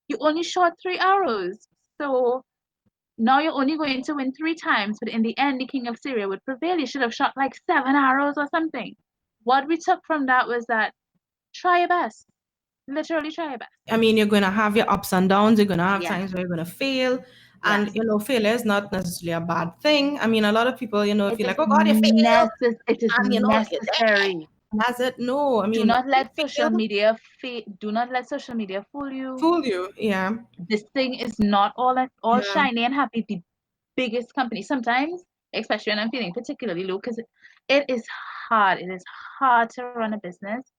you only shot 3 arrows. So now you're only going to win 3 times, but in the end, the king of Syria would prevail. You should have shot like 7 arrows or something. What we took from that was that try your best. Literally try your best. I mean, you're going to have your ups and downs. You're going to have Yes, times where you're going to fail. And, yes. failure is not necessarily a bad thing. I mean, a lot of people, It feel is like, oh God, you failed. it is And, you're there. necessary. And that's it. No, I Do mean, not you let social fail, media do not let social media fool you. fool you. Yeah. This thing is not all Yeah. shiny and happy. The biggest company sometimes, especially when I'm feeling particularly low, because it is hard. It is hard to run a business.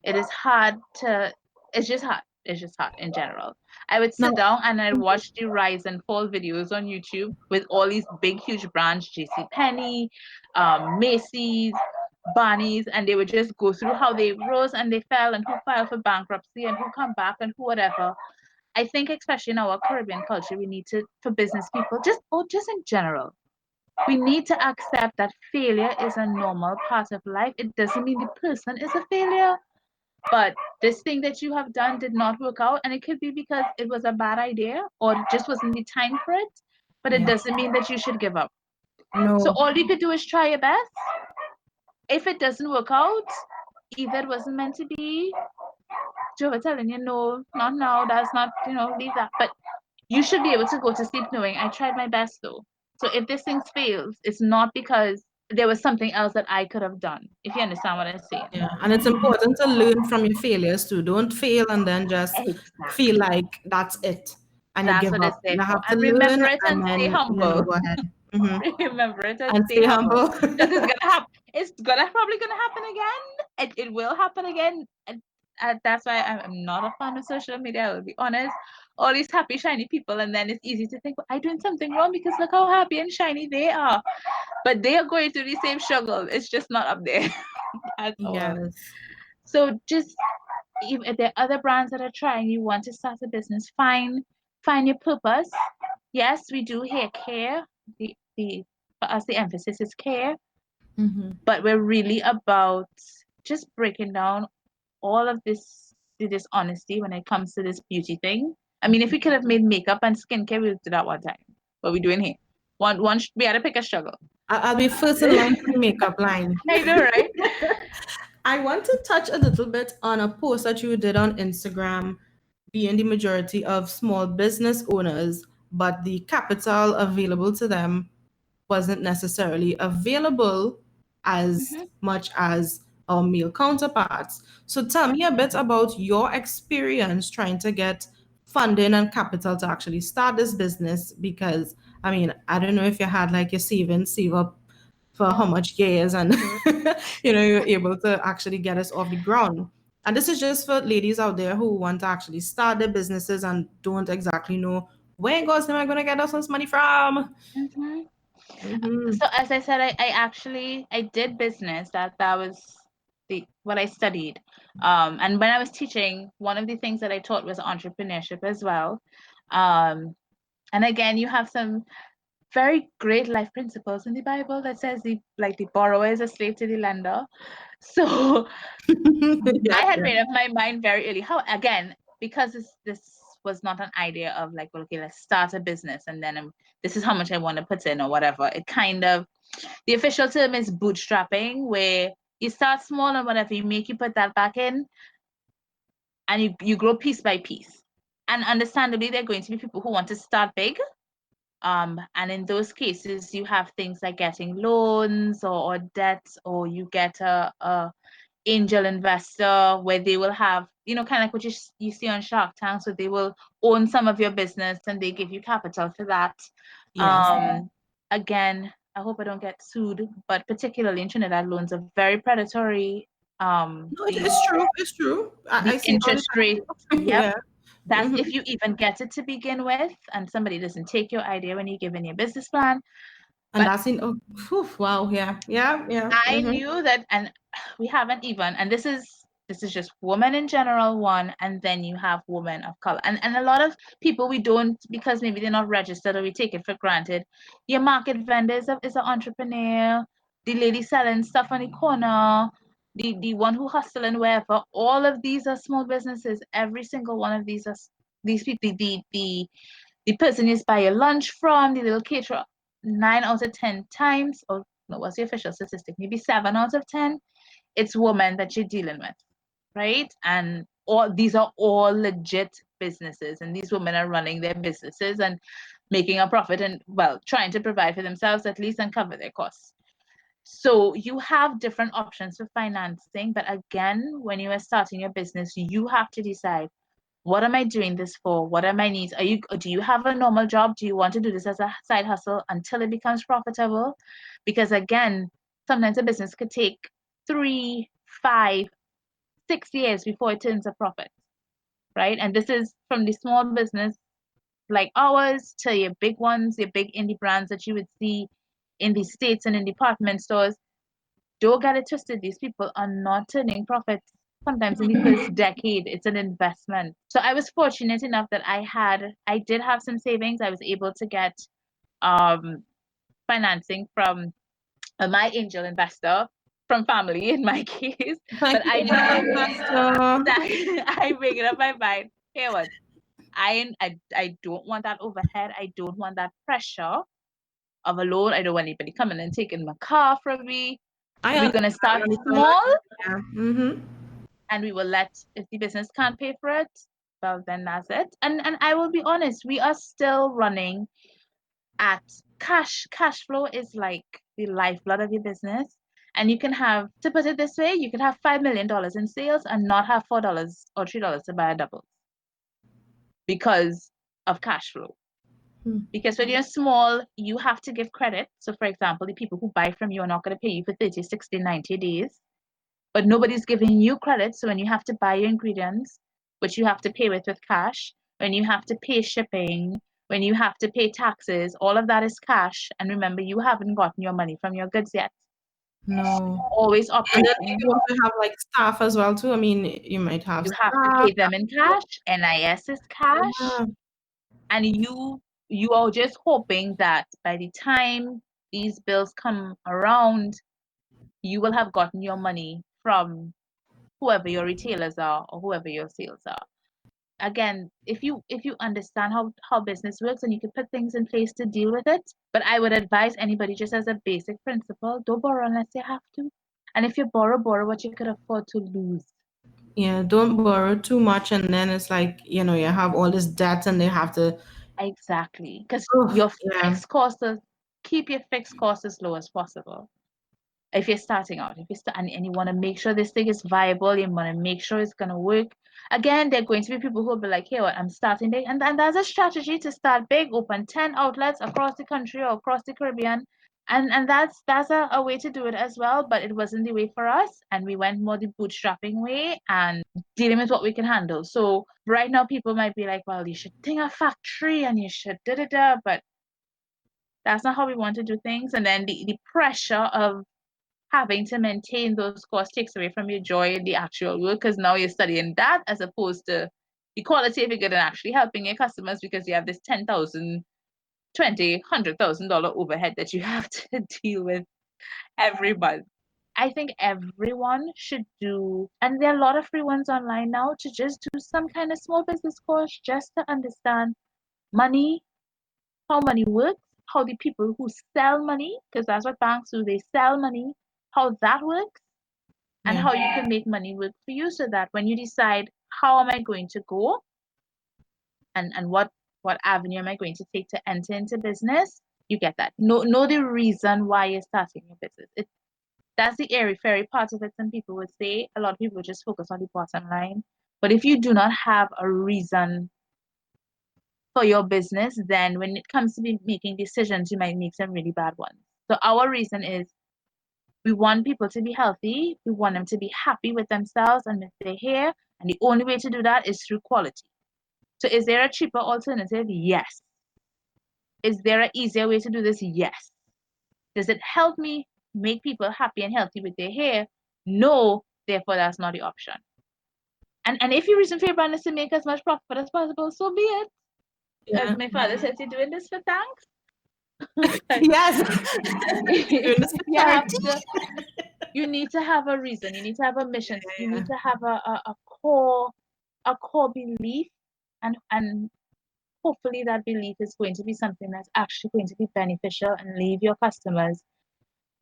It is hard to. It's just hard. It's just hard in general. I would Now, sit down and I'd watch the rise and fall videos on YouTube with all these big, huge brands, JC Penney, Macy's, Barney's, and they would just go through how they rose and they fell and who filed for bankruptcy and who come back and who whatever. I think especially in our Caribbean culture, we need to, for business people, just in general, we need to accept that failure is a normal part of life. It doesn't mean the person is a failure, but this thing that you have done did not work out, and it could be because it was a bad idea or it just wasn't the time for it. But it yeah, doesn't mean that you should give up. So no, all you could do is try your best. If it doesn't work out, either it wasn't meant to be, Jehovah telling you, no, not now, that's not, leave that. But you should be able to go to sleep knowing I tried my best though. So if this thing fails, it's not because there was something else that I could have done, if you understand what I'm saying. yeah. And it's important to learn from your failures too. Don't fail and then just feel Exactly. like that's it and you That's give what it's up. there You for. have to And remember learn it and and stay then, humble. go ahead. Hmm. Remember it and And stay stay humble. humble. Because it's gonna happen. It's gonna probably gonna happen again. It will happen again. And that's why I'm not a fan of social media. I will be honest. All these happy, shiny people, and then it's easy to think, well, I'm doing something wrong because look how happy and shiny they are. But they are going through the same struggle. It's just not up there at all. Yes. So just if there are other brands that are trying, you want to start a business, find your purpose. Yes, we do hair care. The for us the emphasis is care, Hmm. but we're really about just breaking down all of this the dishonesty when it comes to this beauty thing. I mean, if we could have made makeup and skincare, we would do that one time. What we doing here? We had to pick a struggle. I'll be first in line for the makeup line. I know, right? I want to touch a little bit on a post that you did on Instagram, being the majority of small business owners, but the capital available to them wasn't necessarily available as Mhm. much as our male counterparts. So tell me a bit about your experience trying to get funding and capital to actually start this business because I mean, I don't know if you had like your savings save up for how much years and you're able to actually get us off the ground. And this is just for ladies out there who want to actually start their businesses and don't exactly know where in God's name am I going to get us this money from. Mhm. Hmm. So as I said, I actually I did business. That was the what I studied. And when I was teaching, one of the things that I taught was entrepreneurship as well. Um, and again, you have some very great life principles in the Bible that says the borrower is a slave to the lender. So I Yeah, had yeah. made up my mind very early. How again, because this was not an idea of like, well, okay, let's start a business and then this is how much I want to put in or whatever. It kind of the official term is bootstrapping, where you start small and whatever you make, you put that back in, and you grow piece by piece. And understandably, there are going to be people who want to start big. And in those cases, you have things like getting loans or debts, or you get a angel investor where they will have, kind of like what you see on Shark Tank. So they will own some of your business and they give you capital for that. Yes. Again, I hope I don't get sued, but particularly in Trinidad, loans are very predatory. No, The it's true. It's true. I the see it all the interest rate, time. yep. Yeah. That's Hmm. if you even get it to begin with, and somebody doesn't take your idea when you give in your business plan. And But that's in, oh, phew, wow. Yeah. Yeah. Yeah. I Hmm. knew that, and we haven't even, and this is just women in general, one, and then you have women of color. And a lot of people we don't, because maybe they're not registered or we take it for granted. Your market vendor is an entrepreneur, the lady selling stuff on the corner, the one who hustling wherever. All of these are small businesses. Every single one of these are these people, the person you buy your lunch from, the little caterer, 9 out of 10 times, or no, what's the official statistic? Maybe 7 out of 10, it's women that you're dealing with, right? And all these are all legit businesses, and these women are running their businesses and making a profit and, well, trying to provide for themselves at least and cover their costs. So you have different options for financing, but again, when you are starting your business, you have to decide, what am I doing this for? What are my needs? Do you have a normal job? Do you want to do this as a side hustle until it becomes profitable? Because again, sometimes a business could take 3, 5, 6 years before it turns a profit. right? And this is from the small business like ours to your big ones, your big indie brands that you would see in the States and in department stores. Don't get it twisted. These people are not turning profits. Sometimes in the first decade, it's an investment. So I was fortunate enough that I did have some savings. I was able to get um, financing from my angel investor, from family in my case. Thank But you, I Angel knew Investor. that I make it up my mind. Here what? I don't want that overhead. I don't want that pressure of a loan. I don't want anybody coming and taking my car from me. I We're gonna understand. start Understand. small, Yeah. Mm-hmm. and we will let, if the business can't pay for it, well then that's it. And I will be honest, we are still running at cash flow is like the lifeblood of your business. And you can have, to put it this way, you can have $5 million in sales and not have $4 or $3 to buy a double because of cash flow. Hmm. Because when you're small, you have to give credit. So, for example, the people who buy from you are not going to pay you for 30, 60, 90 days, but nobody's giving you credit. So, when you have to buy your ingredients, which you have to pay with cash, when you have to pay shipping, when you have to pay taxes, all of that is cash. And remember, you haven't gotten your money from your goods yet. No. Always And then operating. you also have like staff as well too. I mean, you might have You have to staff. pay them in cash. NIS is cash. Yeah. And you are just hoping that by the time these bills come around, you will have gotten your money from whoever your retailers are or whoever your sales are. Again, if you understand how business works and you can put things in place to deal with it, but I would advise anybody, just as a basic principle, don't borrow unless you have to. And if you borrow what you could afford to lose. Yeah. Don't borrow too much, and then it's like you have all this debt, and they have to. Exactly, because Oh, your yeah. fixed costs keep your fixed costs as low as possible. If you're starting out, if you start and you want to make sure this thing is viable, you want to make sure it's going to work. Again, there are going to be people who will be like, hey, what, I'm starting big. And that's a strategy to start big, open 10 outlets across the country or across the Caribbean. And that's a way to do it as well. But it wasn't the way for us. And we went more the bootstrapping way and dealing with what we can handle. So right now, people might be like, well, you should think a factory and you should da da da. But that's not how we want to do things. And then the pressure of having to maintain those costs takes away from your joy in the actual work because now you're studying that as opposed to the quality of it good and actually helping your customers because you have this 10,000, 20, $100,000 overhead that you have to deal with every month. I think everyone should do, and there are a lot of free ones online now, to just do some kind of small business course just to understand money, how money works, how the people who sell money, because that's what banks do, they sell money, how that works and Yeah. how you can make money work for you so that when you decide how am I going to go and what avenue am I going to take to enter into business, you get that. Know the reason why you're starting your business. That's the airy fairy part of it. Some people would say a lot of people just focus on the bottom line. But if you do not have a reason for your business, then when it comes to making decisions, you might make some really bad ones. So our reason is we want people to be healthy. We want them to be happy with themselves and with their hair. And the only way to do that is through quality. So, is there a cheaper alternative? Yes. Is there an easier way to do this? Yes. Does it help me make people happy and healthy with their hair? No. Therefore, that's not the option. And if your reason for your brand is to make as much profit as possible, so be it. As Yeah. my father says, you're doing this for thanks. But Yes. Doing this for you have charity. to you need to have a reason, you need to have a mission, you Yeah. need to have a core belief, and hopefully that belief is going to be something that's actually going to be beneficial and leave your customers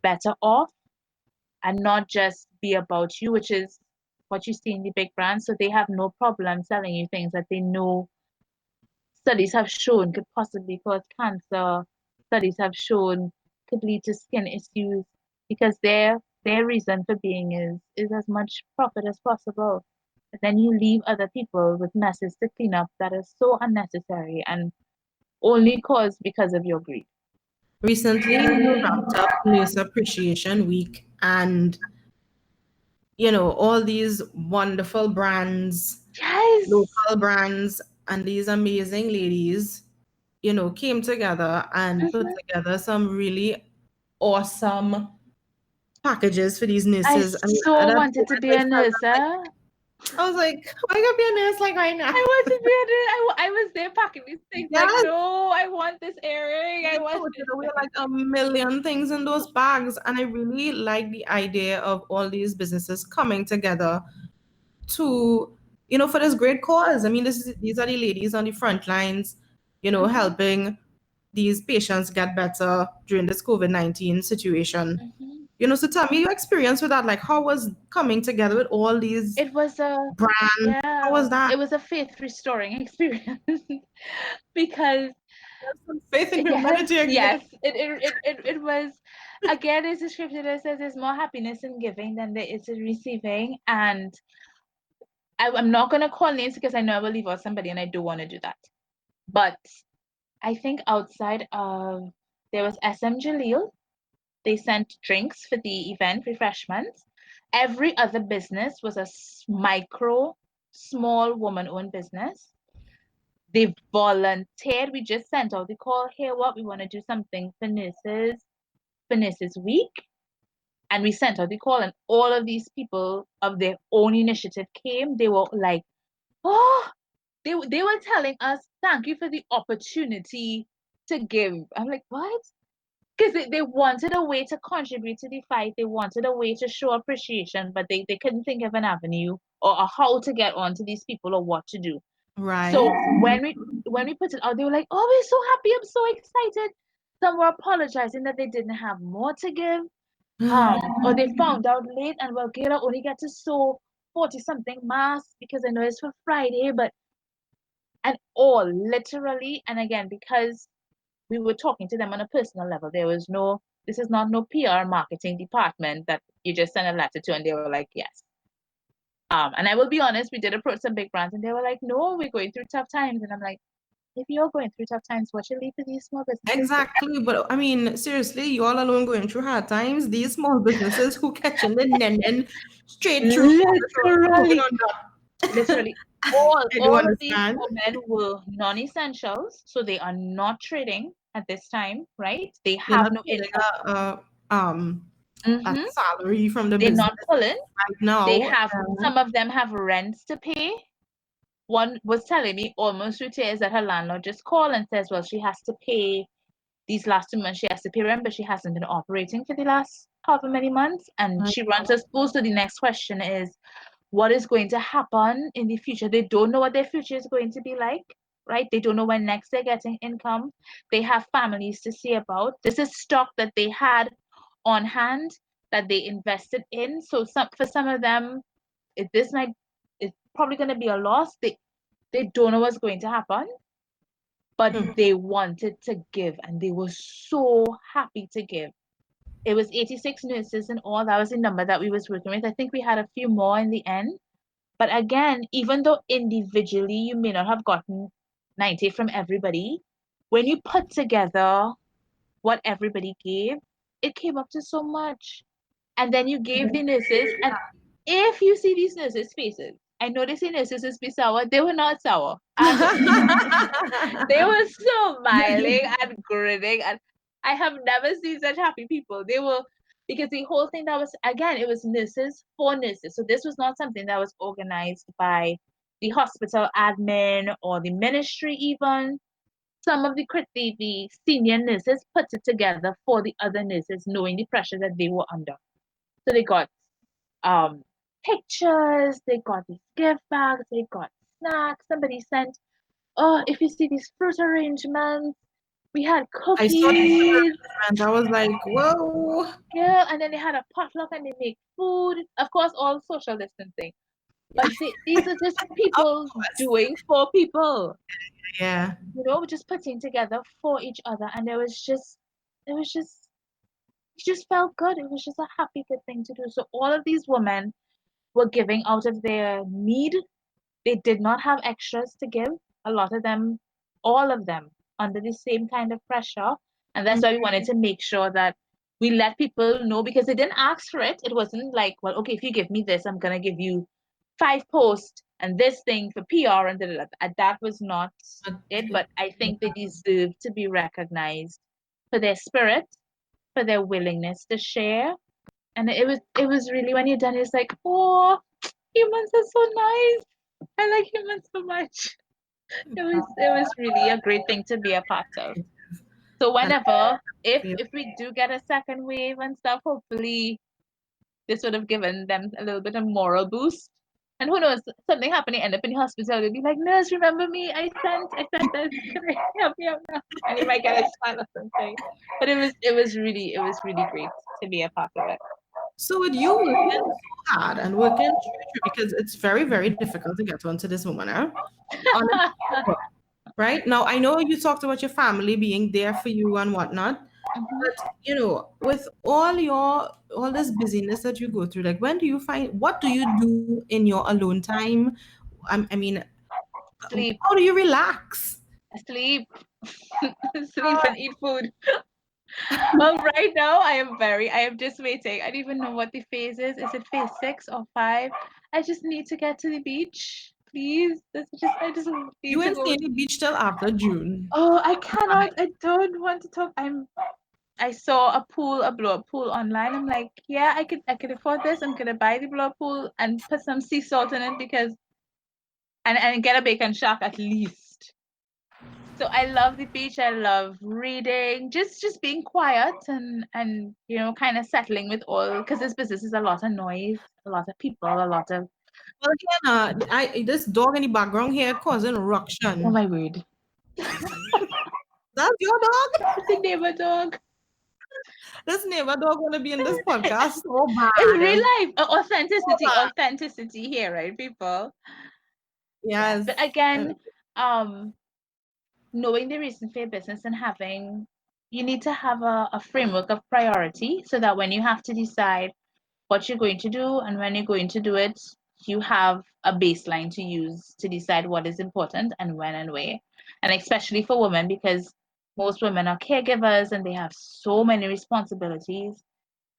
better off and not just be about you, which is what you see in the big brands. So they have no problem selling you things that they know studies have shown could possibly cause cancer, studies have shown could lead to skin issues, because their reason for being is as much profit as possible. But then you leave other people with messes to clean up that is so unnecessary and only caused because of your greed. Recently, we wrapped up Nurse Appreciation Week, and all these wonderful brands, Yes. local brands, and these amazing ladies, came together and put Mhm. together some really awesome packages for these I nurses. I mean, at so that wanted to moment, be I a felt nurse. like, Huh? I was like, why can't be a nurse like right now? I want to be a nurse. I was there packing these things like, Yes, no, I want this earring. I they want put this. away like a million things in those bags. And I really like the idea of all these businesses coming together to, for this great cause. I mean, these are the ladies on the front lines, Mhm, helping these patients get better during this COVID-19 situation. mhm. So tell me your experience with that. Like, how was coming together with all these It was a brands? How yeah, was that? it was a faith restoring experience because Have some faith in yes, humanity again. yes, it was again. It's a scripture that says there's more happiness in giving than there is in receiving, and I'm not gonna call names because I know I will leave out somebody, and I don't want to do that. But I think outside of there was SM Jaleel. They sent drinks for the event, refreshments. Every other business was a micro, small woman owned business. They volunteered. We just sent out the call, here what we want to do something for Nurses Week. And we sent out the call, and all of these people of their own initiative came. They were like, oh, they were telling us, thank you for the opportunity to give. I'm like, what? Because they wanted a way to contribute to the fight. They wanted a way to show appreciation, but they couldn't think of an avenue or a how to get on to these people or what to do. Right. So when we put it out, they were like, "Oh, we're so happy! I'm so excited." Some were apologizing that they didn't have more to give, or they found out late and well, Gaila only get to sew 40 something masks because I know it's for Friday, but and all literally, and again because we were talking to them on a personal level. There was no, this is not no PR marketing department that you just send a letter to and they were like, yes. And I will be honest, we did approach some big brands and they were like, no, we're going through tough times. And I'm like, if you're going through tough times, what should lead to these small businesses? Exactly. But I mean, seriously, you all alone going through hard times. These small businesses who catching the nenen straight through all this COVID Literally, on that. literally. All I do all of these understand. women were non-essentials, so they are not trading at this time, right? They They're have not no pulling income. a Hmm. salary from the They're business not pulling. right They now. have some of them have rents to pay. One was telling me almost through tears that her landlord just called and says, well, she has to pay these last 2 months, she has to pay rent, but she hasn't been operating for the last however many months. And I she runs know. her school. So the next question is, what is going to happen in the future? They don't know what their future is going to be like, right? They don't know when next they're getting income. They have families to see about. This is stock that they had on hand that they invested in. So for some of them, this might it's probably going to be a loss. They don't know what's going to happen, but Hmm. they wanted to give and they were so happy to give. It was 86 nurses in all. That was the number that we was working with. I think we had a few more in the end. But again, even though individually you may not have gotten 90 from everybody, when you put together what everybody gave, it came up to so much. And then you gave the nurses, and if you see these nurses' faces, I know they say nurses is be sour. They were not sour at all. They were smiling and grinning, and I have never seen such happy people. They were because the whole thing that was again, it was nurses for nurses. So this was not something that was organized by the hospital admin or the ministry even. Some of the senior nurses put it together for the other nurses, knowing the pressure that they were under. So they got um pictures, they got these gift bags, they got snacks. Somebody sent, oh, if you see these fruit arrangements, we had I saw the cookies. and I was like, whoa. Yeah, and then they had a potluck and they make food. Of course, all social distancing. But these are just Of people course. doing for people, Yeah. just putting together for each other. And it was just, it just felt good. It was just a happy, good thing to do. So all of these women were giving out of their need. They did not have extras to give. A lot of them, all of them, under the same kind of pressure. And that's why we wanted to make sure that we let people know because they didn't ask for it. It wasn't like, well, okay, if you give me this, I'm gonna give you 5 posts and this thing for PR and da, da, da. That was not it. But I think they deserve to be recognized for their spirit, for their willingness to share. And it was really when you're done, it's like, oh, humans are so nice. I like humans so much. It was really a great thing to be a part of. So And whenever, if feel if we do get a second wave and stuff, hopefully this would have given them a little bit of moral boost. And who knows, something happening, end up in the hospital, they'll be like, nurse, remember me? I sent this. Can I help me out now? And you might get a smile or something. But it was really great to be a part of it. so with you working so hard and working through, because it's very, very difficult to get onto this woman, huh? On right now, I know you talked about your family being there for you and whatnot, but with all this busyness that you go through, like when do you find what do you do in your alone time? I mean, Sleep, how do you relax? sleep, sleep and eat food. Well, right now I am just waiting. I don't even know what the phase is. Is it phase 6 or 5? I just need to get to the beach. Please. I just need You to ain't go. seeing the beach till after June. Oh, I cannot. I don't want to talk. I saw a blow up pool online. I'm like, yeah, I could afford this. I'm gonna buy the blow up pool and put some sea salt in it because and get a bacon shack at least. So I love the beach. I love reading, just being quiet and kind of settling with all because this business is a lot of noise, a lot of people, a lot of Well, again, this dog in the background here causing oh ruction. my word, That's your dog. the neighbor dog. This neighbor dog gonna be in this podcast so It's real bad. life So authenticity, bad. authenticity here, right, people? Yeah, Yes. but Uh, again, um, knowing the reason for your business and having you need to have a framework of priority so that when you have to decide what you're going to do and when you're going to do it, you have a baseline to use to decide what is important and when and where. And especially for women, because most women are caregivers and they have so many responsibilities,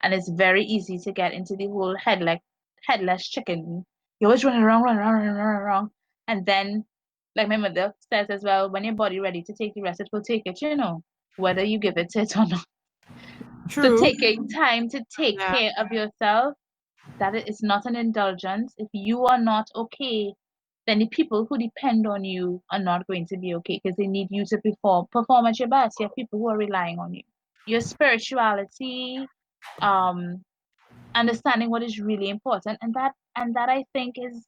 and it's very easy to get into the whole headless chicken. You're always running around, running around, running around, running around. And then, like my mother says as well, when your body ready to take the rest, it will take it, whether you give it to it or not. So true. taking time to take Yeah. care of yourself, that is not an indulgence. If you are not okay, then the people who depend on you are not going to be okay because they need you to perform at your best. You have people who are relying on you. Your spirituality, um, understanding what is really important, and that I think is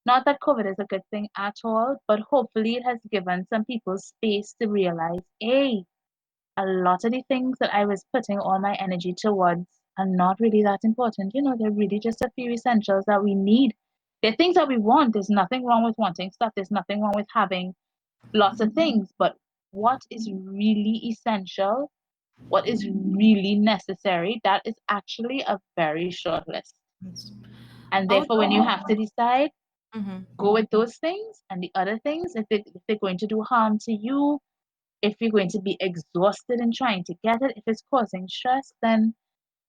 not that COVID is a good thing at all, but hopefully it has given some people space to realize, hey, a lot of the things that I was putting all my energy towards are not really that important. They're really just a few essentials that we need. They're things that we want. There's nothing wrong with wanting stuff. There's nothing wrong with having lots of things. But what is really essential, what is really necessary, that is actually a very short list. And Out therefore, when you have to decide, mhm. go with those things and the other things, if they're going to do harm to you, if you're going to be exhausted in trying to get it, if it's causing stress, then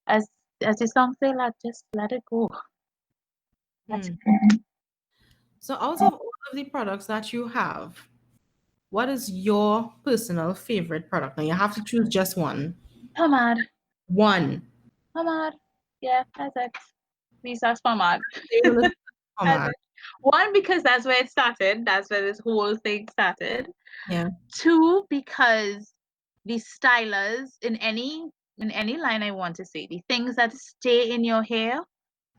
as as the song say, just let it go. Let Hmm. it go. So out of all of the products that you have, what is your personal favorite product? Now you have to choose just one. Pomade, One. pomade. Yeah, that's it. Resource pomade. You're gonna oh That's man. it. One, because that's where it started. That's where this whole thing started. Yeah. Two, because the stylers in any line I want to say, the things that stay in your hair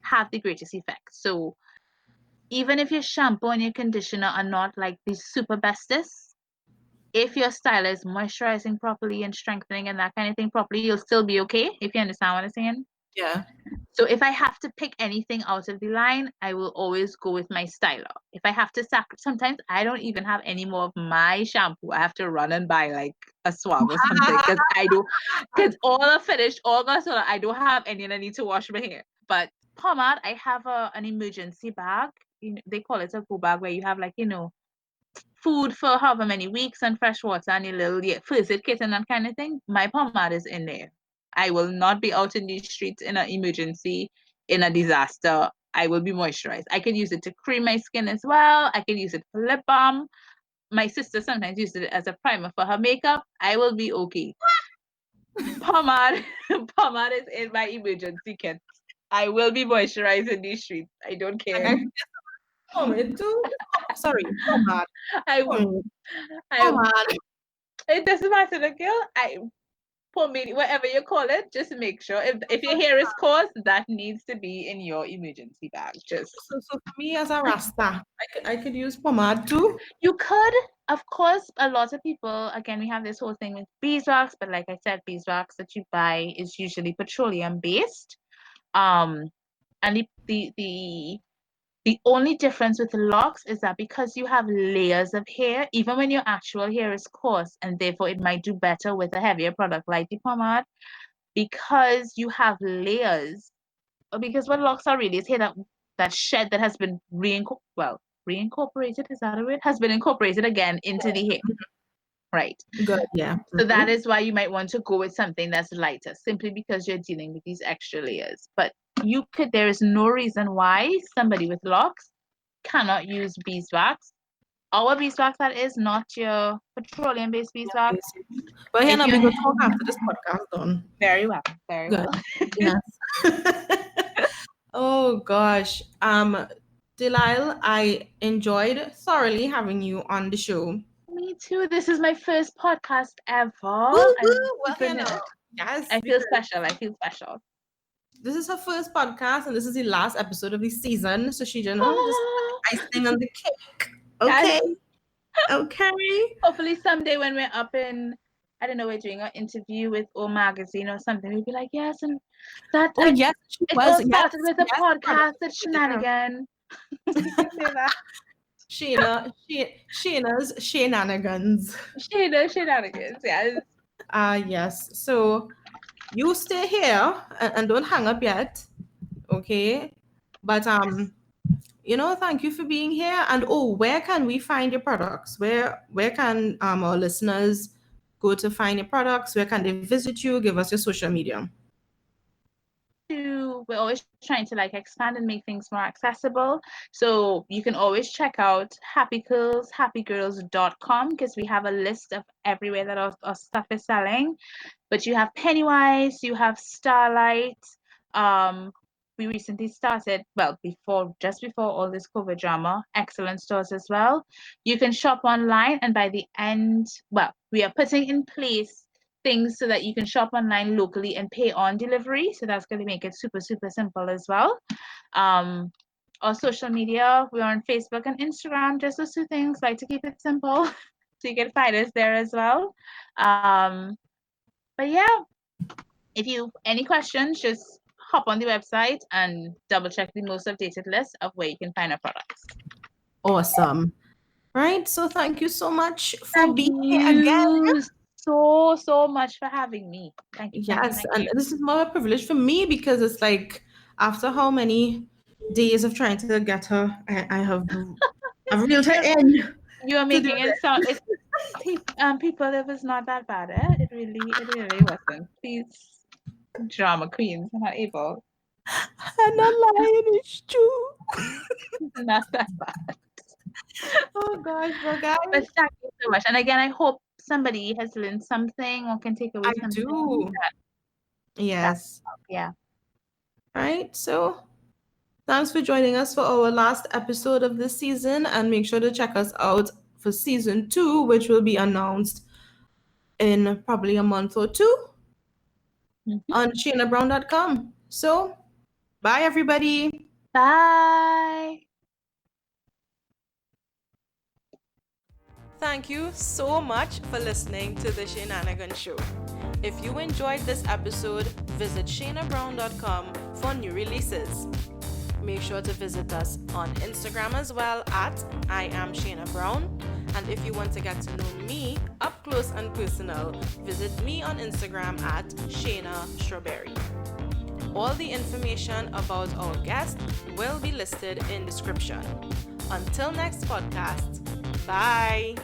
have the greatest effect. So even if your shampoo and your conditioner are not like the super bestest, if your style is moisturizing properly and strengthening and that kind of thing properly, you'll still be okay, if you understand what I'm saying. Yeah. So if I have to pick anything out of the line, I will always go with my styler. If I have to sometimes I don't even have any more of my shampoo. I have to run and buy like a swab or something because all are finished, all got so I don't have any and I need to wash my hair. But pomade, I have an emergency bag. They call it a go bag where you have like, food for however many weeks and fresh water and your little first aid kit and that kind of thing. My pomade is in there. I will not be out in the streets in an emergency, in a disaster. I will be moisturized. I can use it to cream my skin as well. I can use it for lip balm. My sister sometimes uses it as a primer for her makeup. I will be okay. Pomade, pomade is in my emergency kit. I will be moisturized in these streets. I don't care. Pomade too. Sorry, pomade. I, Pomade. I, Pomade. it doesn't matter, the girl. Pomade, whatever you call it, just make sure if your hair is coarse, that needs to be in your emergency bag. Just So for me as a Rasta, I could use pomade too. you could, of course, a lot of people, again, we have this whole thing with beeswax, but like I said, beeswax that you buy is usually petroleum based. Um, and the only difference with locks is that because you have layers of hair, even when your actual hair is coarse, and therefore it might do better with a heavier product like the pomade, because you have layers, or because what locks are really is hair that shed that has been reincorporated, is that a word? Has been incorporated again into the hair. Right. Good, yeah. So that is why you might want to go with something that's lighter, simply because you're dealing with these extra layers. But there is no reason why somebody with locks cannot use beeswax. Our beeswax, that is, not your petroleum based beeswax. But here If now you we go talk after this podcast done. very well, very Good. well. Yes. Oh gosh. Delisle, I enjoyed thoroughly having you on the show. Me too. This is my first podcast ever. Well, you know, yes, I feel special. I feel special. this is her first podcast, and this is the last episode of the season. So she, just icing on the cake. Okay. Yes. Okay. Hopefully someday when we're up in, I don't know, we're doing an interview with O Magazine or something, we'll be like, yes, and that Yes, she it was. all started with a Yes, podcast at Shainanigan. We can say that. Shayna's Shainanigans. Shainanigans, yes. Yes. So you stay here and don't hang up yet. Okay. But thank you for being here. And where can we find your products? Where can our listeners go to find your products? Where can they visit you? Give us your social media. We're always trying to expand and make things more accessible. So you can always check out happygirls.com because we have a list of everywhere that our stuff is selling. But you have Pennywise, you have Starlight. We recently started, just before all this COVID drama, Excellent Stores as well. You can shop online, and by the end, we are putting in place things so that you can shop online locally and pay on delivery. So that's going to make it super, super simple as well. Our social media, we're on Facebook and Instagram, just those two things, like to keep it simple. So you can find us there as well. But yeah, if you any questions, just hop on the website and double check the most updated list of where you can find our products. Awesome. Right. So thank you so much for being here again. So much for having me. Thank you. Yes, and this is more a privilege for me because it's like after how many days of trying to get her, I've reeled her in. You are making it sound people, it was not that bad, eh? It really wasn't. Please, drama queens are not able. I'm not lying, it's true. Not that bad. Oh gosh, well guys. But thank you so much. And again, I hope somebody has learned something or can take away something. I do. Yes. Yeah. All right. So thanks for joining us for our last episode of this season, and make sure to check us out for season 2, which will be announced in probably a month or two on ShainaBrown.com. So bye everybody. Bye. Thank you so much for listening to the Shainanigan Show. If you enjoyed this episode, visit ShainaBrown.com for new releases. Make sure to visit us on Instagram as well at I am Shaina Brown. And if you want to get to know me up close and personal, visit me on Instagram at Shaina Strawberry. All the information about our guest will be listed in description. Until next podcast, bye.